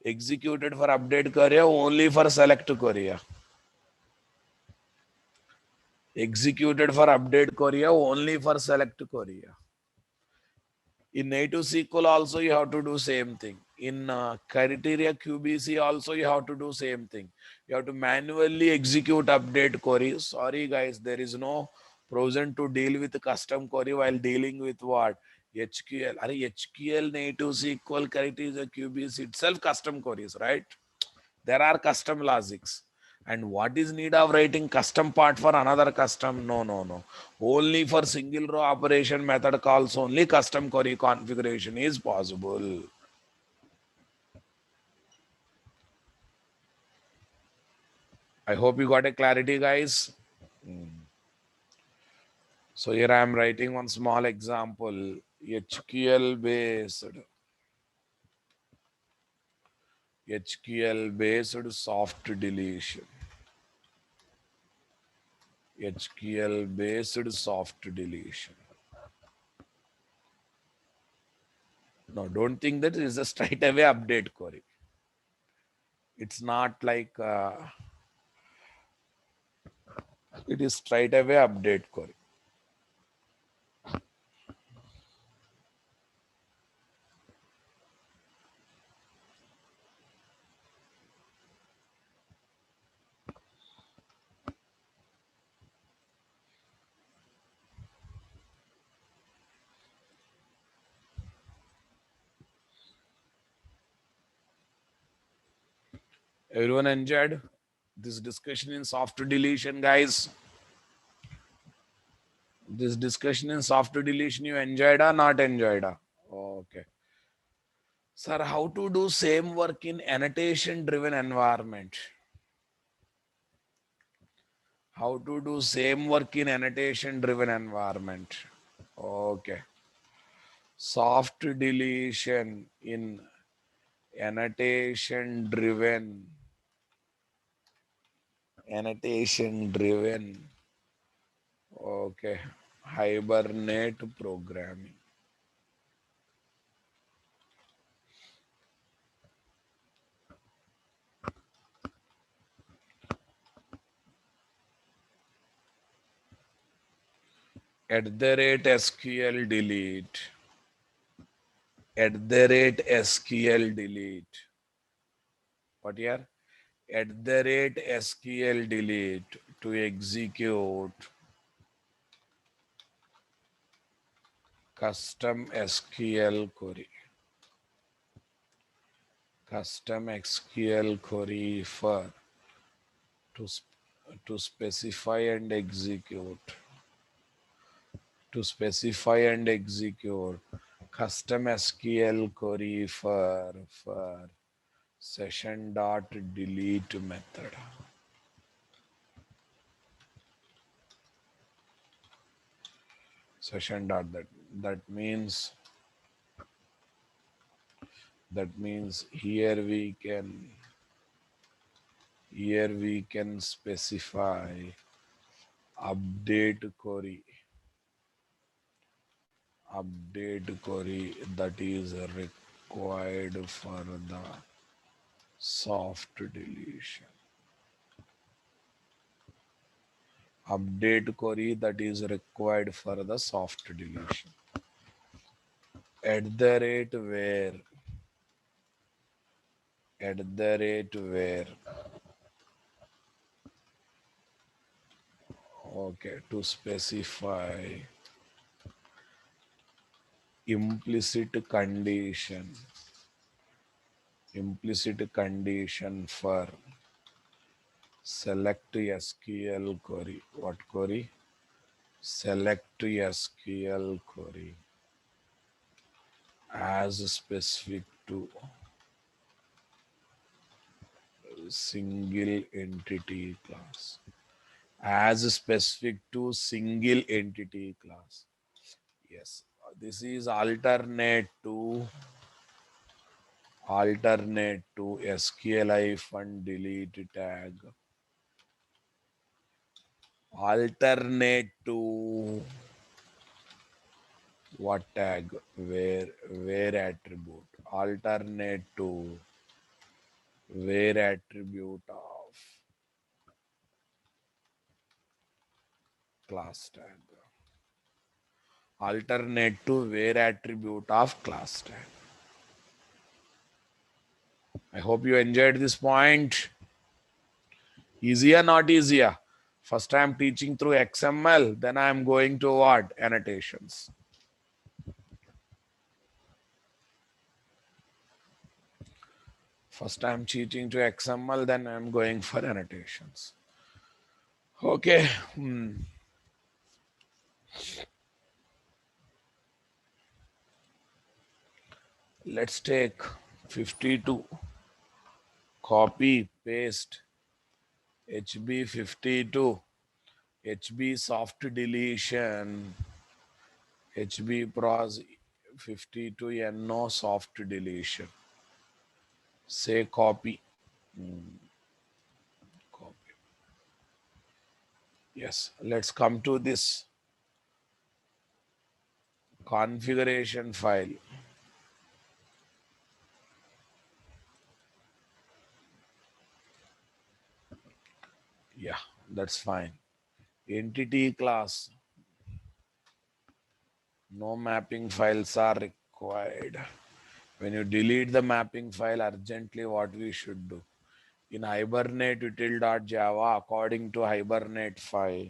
Executed for update Korea only for select Korea. Executed for update Korea only for select Korea. In native SQL also you have to do same thing. In criteria QBC also you have to do same thing. You have to manually execute update query. Sorry guys, there is no provision to deal with custom query while dealing with what? HQL. HQL native SQL criteria QBC itself custom queries, right? There are custom logics. And what is need of writing custom part for another custom? No, no, no. Only for single row operation method calls only custom query configuration is possible. I hope you got a clarity, guys. So here I am writing one small example. HQL based soft deletion. HQL based soft deletion. No, don't think that it is a straight away update query. It's not like it is straight away update query. Everyone enjoyed this discussion in soft deletion, guys? This discussion in soft deletion you enjoyed or not enjoyed? Okay. Sir, how to do same work in annotation driven environment? How to do same work in annotation driven environment? Okay. Soft deletion in annotation driven. Okay. Hibernate programming. @SQL delete. @SQL delete. What here? @SQL delete to execute custom SQL query. Custom SQL query for to, to specify and execute. To specify and execute custom SQL query for session dot delete method. Session dot that means here we can specify update query that is required for the soft deletion. Update query that is required for the soft deletion. @where @where okay, to specify implicit condition for Select SQL query. What query? Select SQL query as specific to single entity class. As specific to single entity class. Yes, this is alternate to SQLi delete tag. Alternate to what tag? Where attribute? Alternate to where attribute of class tag. Alternate to where attribute of class tag. I hope you enjoyed this point. Easier, not easier. First I am teaching through XML, then I am going to what? Annotations. First I am teaching to XML, then I am going for annotations. Okay. Let's take 52. Copy, paste, HB52, HB SoftDeletion, HB pros 52no SoftDeletion. Say copy. Copy. Yes, let's come to this configuration file. Yeah, that's fine. Entity class. No mapping files are required. When you delete the mapping file urgently, what we should do? In Hibernate util.java, according to Hibernate file,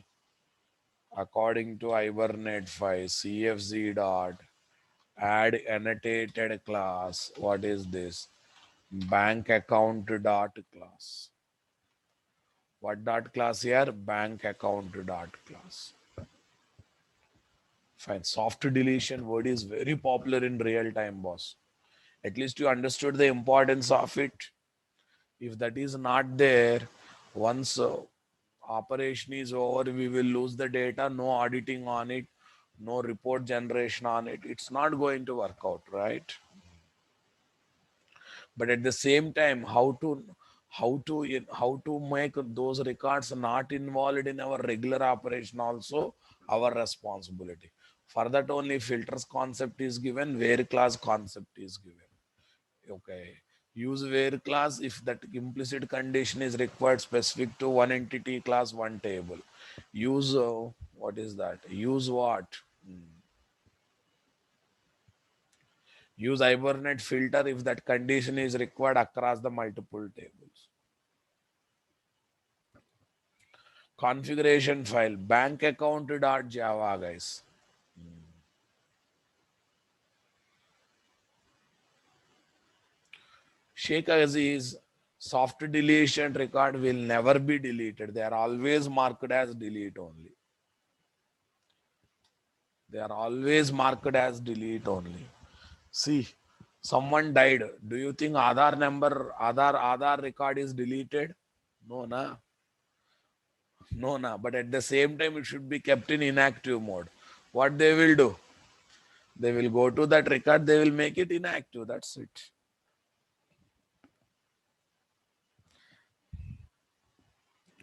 cfz dot add annotated class. What is this? Bank account dot class. What dot class here? Bank account dot class. Fine. Soft deletion word is very popular in real time, boss. At least you understood the importance of it. If that is not there, once operation is over, we will lose the data, no auditing on it, no report generation on it. It's not going to work out, right? But at the same time, how to make those records not involved in our regular operation also our responsibility. For that only filters concept is given, where class concept is given. Okay, use where class if that implicit condition is required specific to one entity class, one table. Use what is that? Use what? Use Hibernate filter if that condition is required across the multiple tables. Configuration file bank account.java, guys. Sheikh Aziz, soft deletion record will never be deleted. They are always marked as delete only. They are always marked as delete only. See, someone died. Do you think Aadhaar number, Aadhaar record is deleted? No, na. No, na. But at the same time, it should be kept in inactive mode. What they will do? They will go to that record, they will make it inactive. That's it.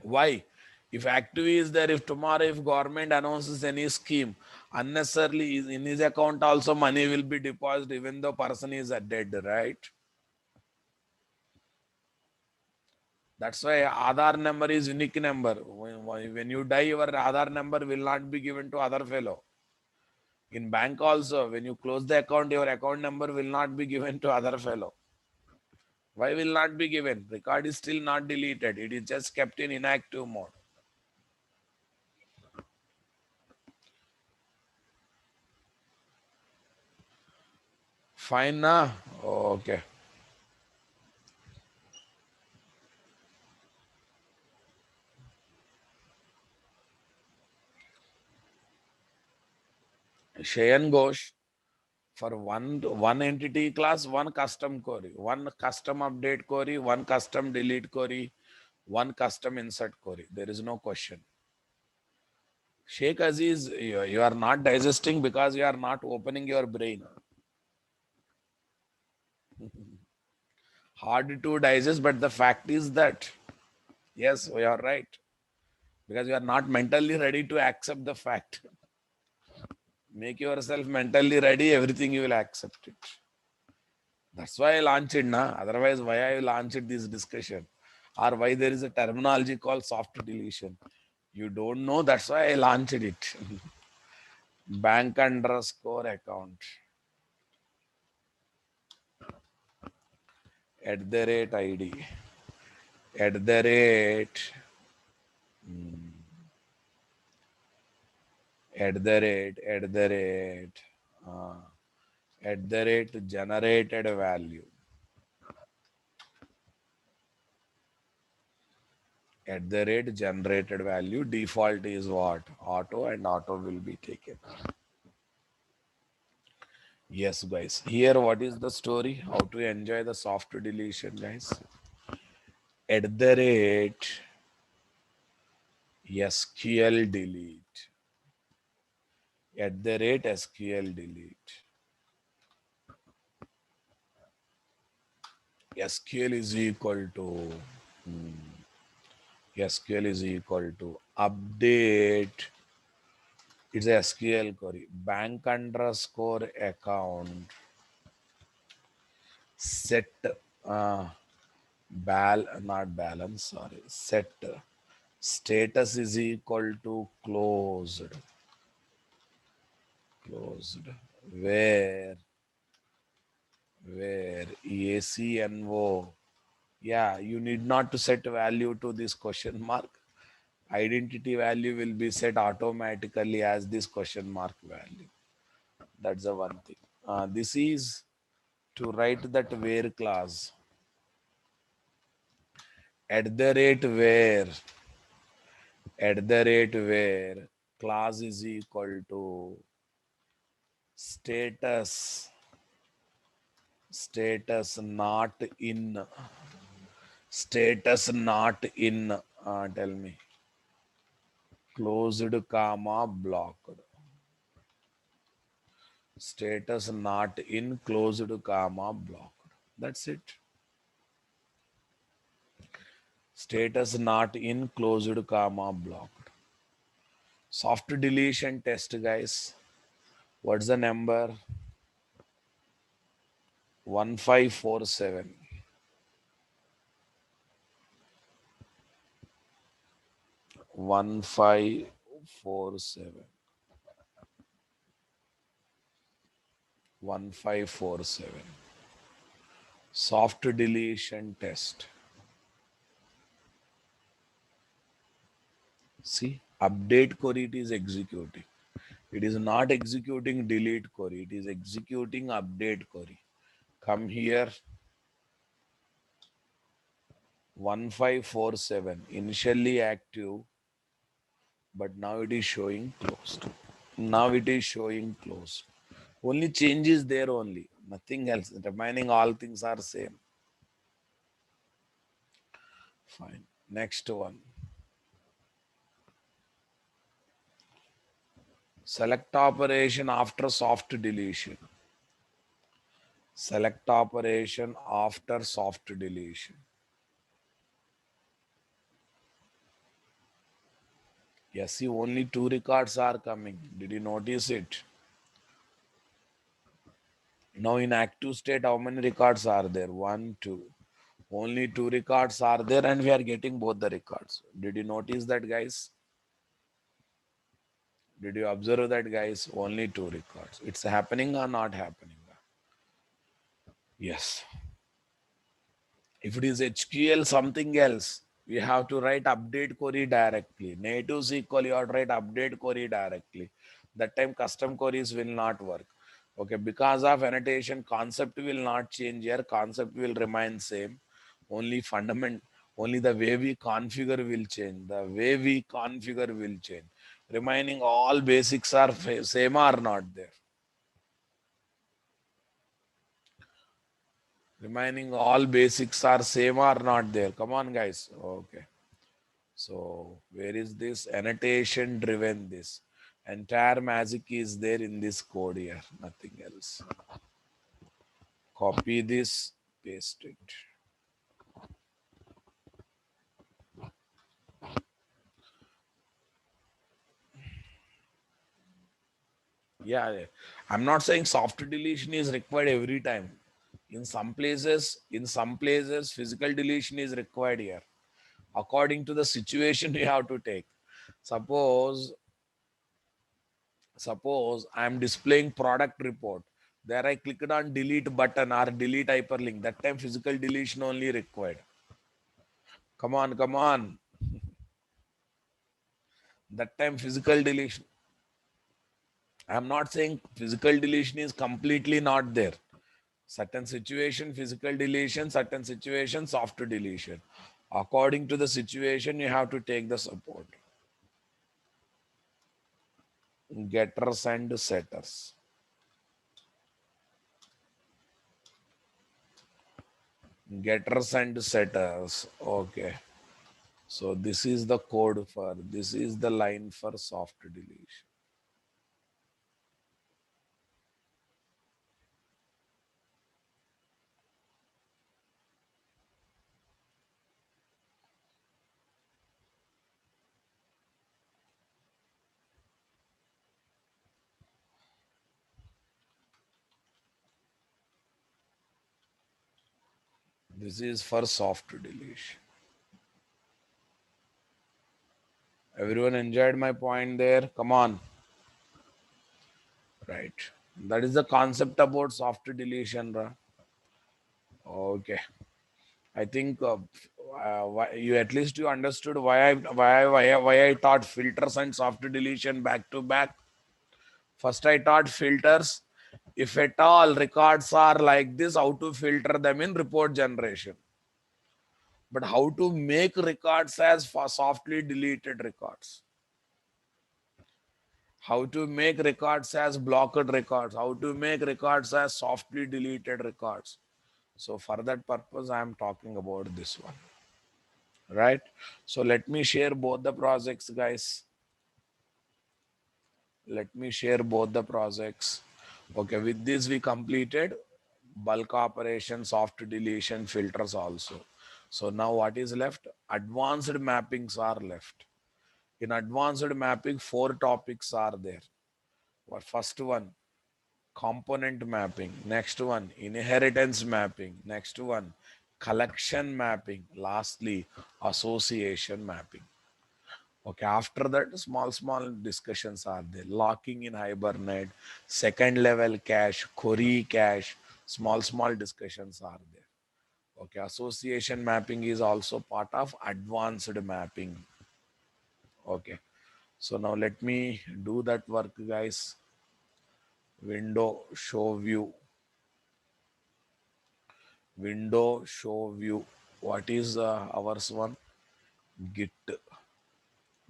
Why? If active is there, if tomorrow if government announces any scheme, unnecessarily in his account also money will be deposited even though person is dead, right? That's why Aadhaar number is unique number. When you die, your Aadhaar number will not be given to other fellow. In bank also, when you close the account, your account number will not be given to other fellow. Why will not be given? Record is still not deleted. It is just kept in inactive mode. Fine, na? Okay. Shayan Ghosh, for one entity class, one custom query, one custom update query, one custom delete query, one custom insert query. There is no question. Sheikh Aziz, you are not digesting because you are not opening your brain. Hard to digest, but the fact is that, yes, you are right. Because you are not mentally ready to accept the fact. Make yourself mentally ready, everything you will accept it. That's why I launched it, na. Otherwise, why I launched this discussion? Or why there is a terminology called soft deletion. You don't know, that's why I launched it. Bank underscore account at the rate ID at the rate at the rate uh, at the rate generated value at the rate generated value. Default is what? Auto, and auto will be taken. Yes, guys. Here, what is the story? How to enjoy the soft deletion, guys? At the rate SQL delete. At the rate SQL delete. SQL is equal to SQL is equal to update. It's a SQL query. Bank underscore account set uh, not balance, sorry, set status is equal to closed, where ACNO, yeah, you need not to set value to this question mark. Identity value will be set automatically as this question mark value. That's the one thing. This is to write that where clause. At the rate where, at the rate where clause is equal to status, status not in, status not in, tell me, closed comma blocked. Status not in, closed comma blocked. That's it. Status not in, closed comma blocked. Soft deletion test, guys. What's the number? 1547. 1547. 1547. Soft deletion test. See, update query it is executing. It is not executing delete query. It is executing update query. Come here. 1547. Initially active, but now it is showing closed. Now it is showing closed. Only change is there only. Nothing else. Remaining all things are same. Fine. Next one. Select operation after soft deletion. Select operation after soft deletion. Yes, see, only two records are coming. Did you notice it? Now in active state, how many records are there? One, two. Only two records are there, and we are getting both the records. Did you notice that, guys? Did you observe that, guys? Only two records. It's happening or not happening? Yes. If it is HQL, something else, we have to write update query directly. Native SQL, you have to write update query directly. That time custom queries will not work. Okay, because of annotation, concept will not change here. Concept will remain same. Only Only the way we configure will change. The way we configure will change. Remaining all basics are same or not there. Remaining all basics are same or not there. Come on, guys. Okay. So where is this annotation driven? This entire magic is there in this code here. Nothing else. Copy this, paste it. Yeah, yeah. I'm not saying soft deletion is required every time. In some places, physical deletion is required here. According to the situation, you have to take. Suppose, suppose I'm displaying product report. There I clicked on delete button or delete hyperlink. That time physical deletion only required. Come on, come on. That time physical deletion. I'm not saying physical deletion is completely not there. Certain situation, physical deletion, certain situation, soft deletion. According to the situation, you have to take the support. Getters and setters. Getters and setters. Okay. So this is the code for, this is the line for soft deletion. This is for soft deletion. Everyone enjoyed my point there? Come on. Right. That is the concept about soft deletion. Okay. I think you at least you understood why I taught filters and soft deletion back to back. First, I taught filters. If at all records are like this, how to filter them in report generation. But how to make records as for softly deleted records. How to make records as blocked records. How to make records as softly deleted records. So for that purpose, I am talking about this one. Right? So let me share both the projects, guys. Let me share both the projects. Okay, with this we completed bulk operation, soft deletion, filters also. So now what is left? Advanced mappings are left. In advanced mapping, four topics are there. First one, component mapping. Next one, inheritance mapping. Next one, collection mapping. Lastly, association mapping. Okay, after that, small discussions are there. Locking in Hibernate, second level cache, query cache, small discussions are there. Okay, association mapping is also part of advanced mapping. Okay, so now let me do that work, guys. Window, show view, window, show view. What is ours one? Git,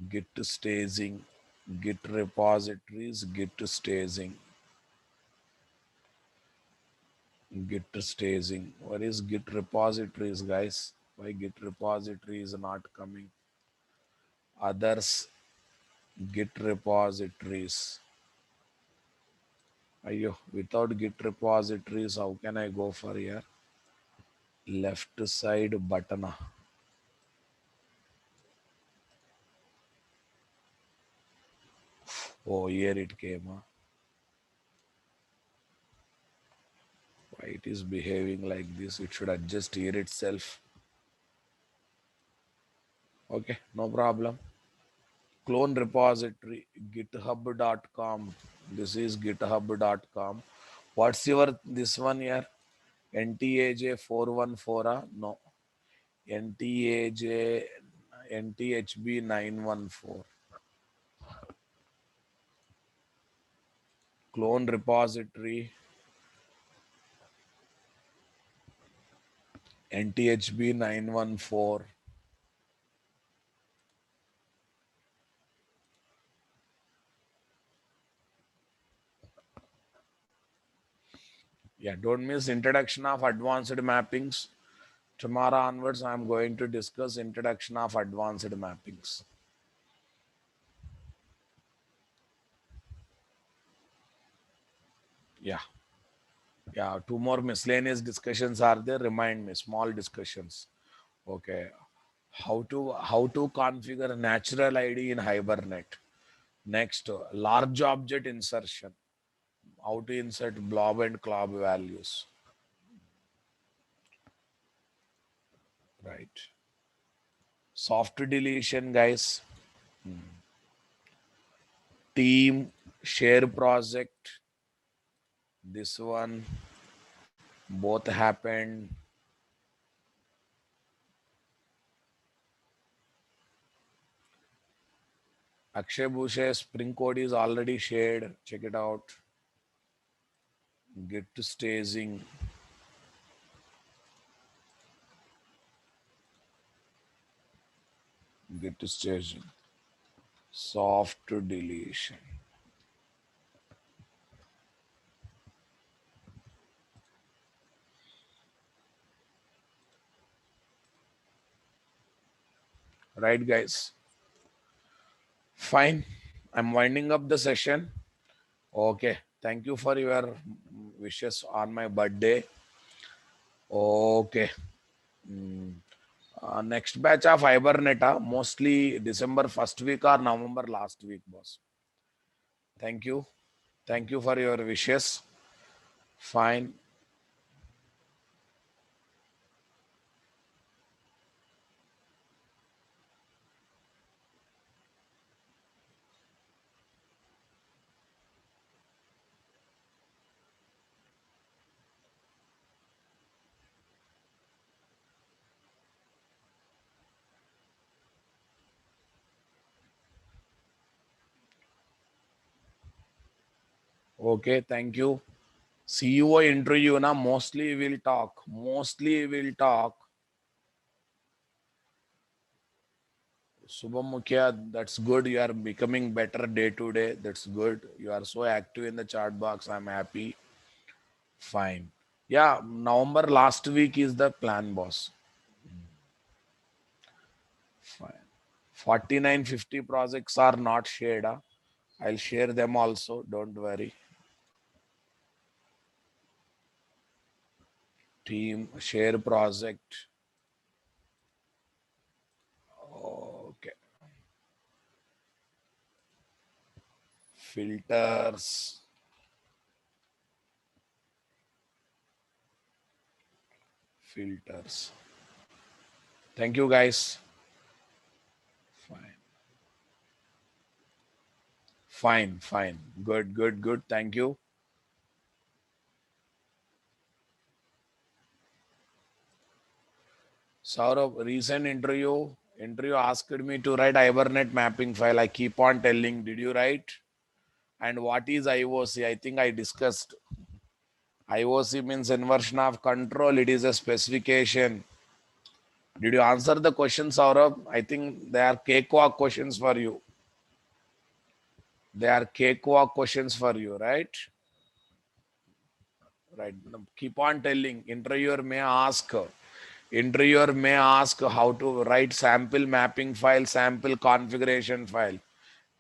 git staging, git repositories, git staging. Git staging. What is Git repositories, guys? Why Git repository is not coming? Others, Git repositories. Ayo, without Git repositories, how can I go for here? Left side button. Oh, here it came. Why it is behaving like this? It should adjust here itself. Okay, no problem. Clone repository, github.com. This is github.com. What's your this one here? NTAJ 414? No. NTAJ NTHB 914. Clone repository NTHB 914. Yeah, don't miss introduction of advanced mappings. Tomorrow onwards, I'm going to discuss introduction of advanced mappings. Yeah, yeah. Two more miscellaneous discussions are there. Remind me, small discussions. Okay. How to configure natural ID in Hibernate. Next, large object insertion. How to insert blob and clob values. Right. Soft deletion, guys. Team share project. This one both happened. Akshay Bhushe Spring Code is already shared. Check it out. Get to staging. Get to staging. Soft deletion. Right, guys? Fine. I'm winding up the session. Okay. Thank you for your wishes on my birthday. Okay. Next batch of Hibernata, mostly December first week or November last week, boss. Thank you. Thank you for your wishes. Fine. Okay. Thank you. CEO interview na mostly will talk. Mostly will talk. Subham Mukhya, that's good. You are becoming better day to day. That's good. You are so active in the chat box. I'm happy. Fine. Yeah, November last week is the plan, boss. Fine. 4950 projects are not shared. I'll share them also. Don't worry. Team share project. Okay. Filters. Filters. Thank you, guys. Fine. Fine. Fine. Good. Good. Good. Thank you. Saurabh, recent interview asked me to write Hibernate mapping file. I keep on telling, did you write? And what is IOC? I think I discussed. IOC means inversion of control. It is a specification. Did you answer the question, Saurabh? I think they are cakewalk questions for you. They are cakewalk questions for you, right? Right. Keep on telling. Interviewer may ask how to write sample mapping file, sample configuration file.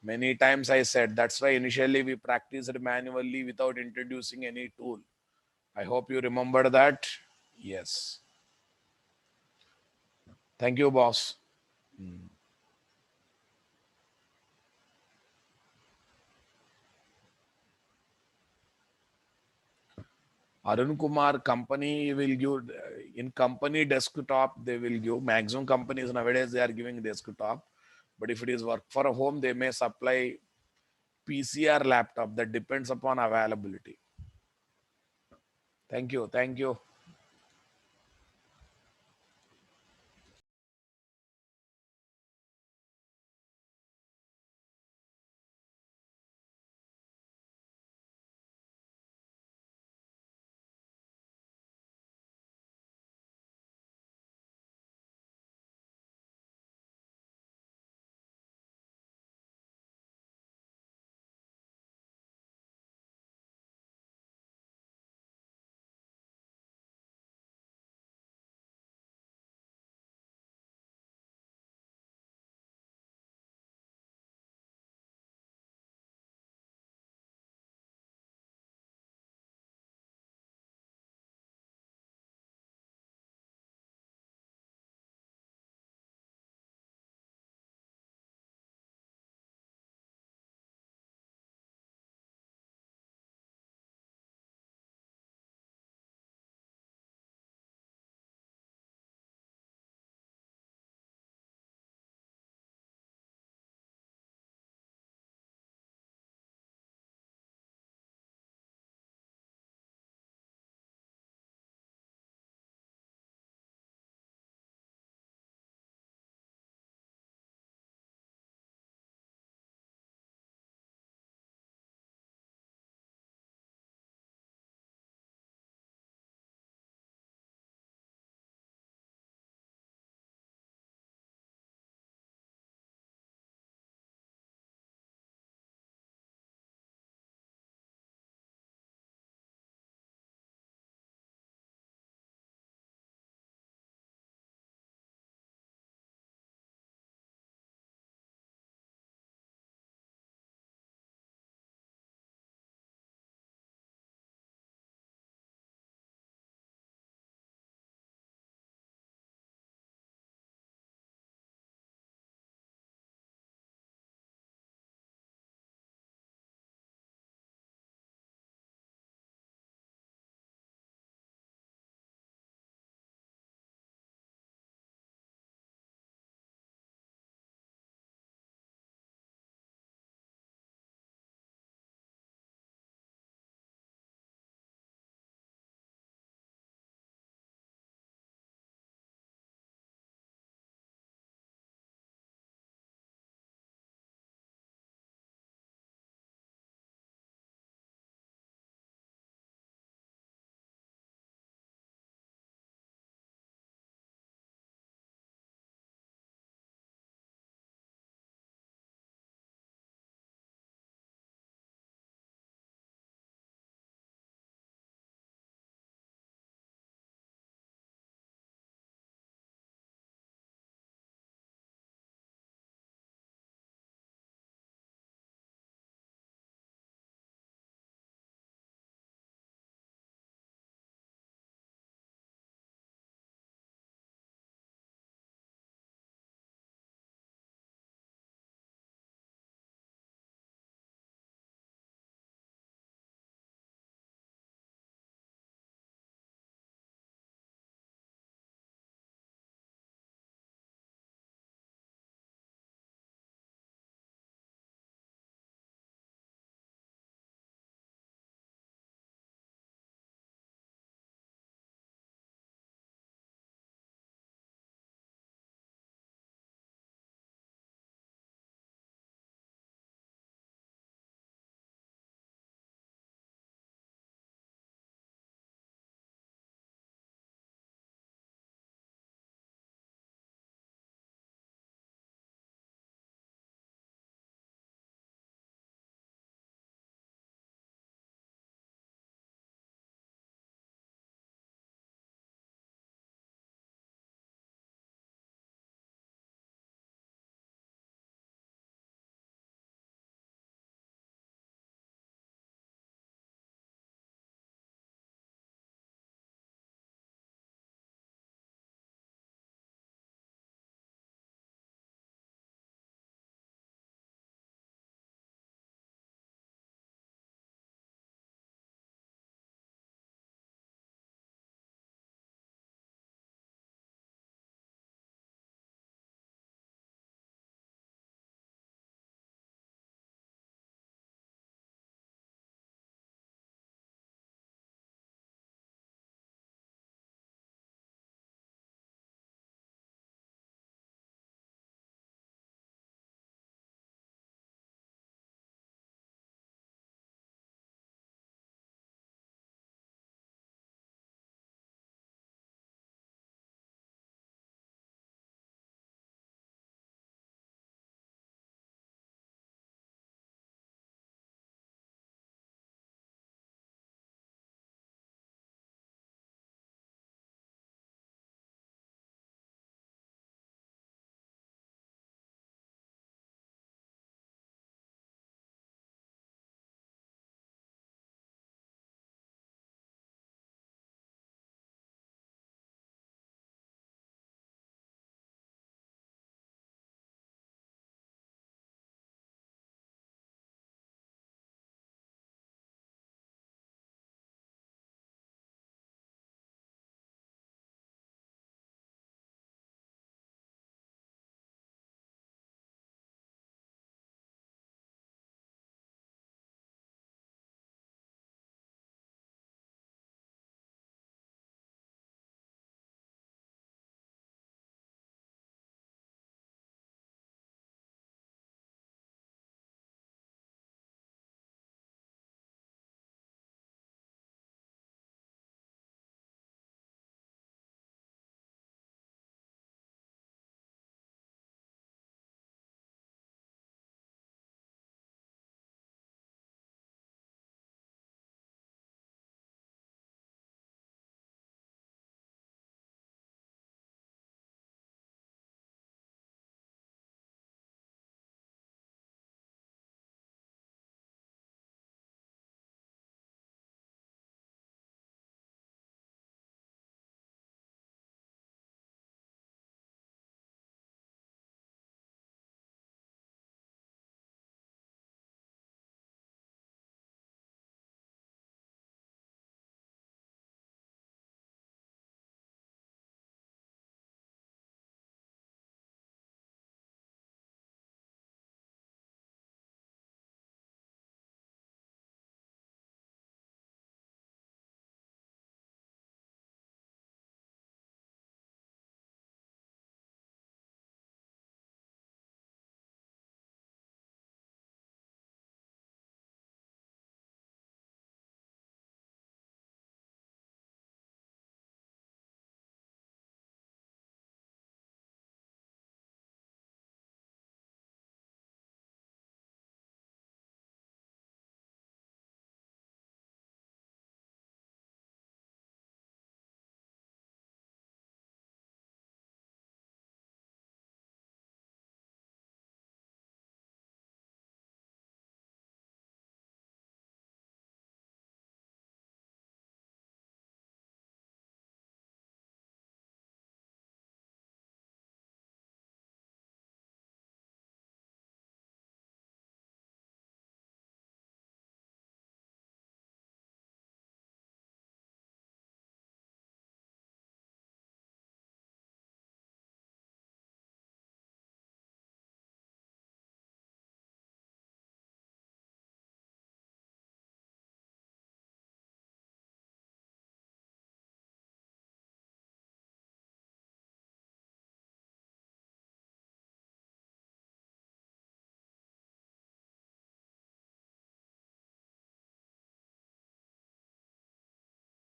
Many times I said that's why initially we practiced manually without introducing any tool. I hope you remember that. Yes. Thank you, boss. Arun Kumar company will give in company desktop, they will give maximum companies nowadays they are giving desktop. But if it is work for a home, they may supply PCR laptop that depends upon availability. Thank you. Thank you.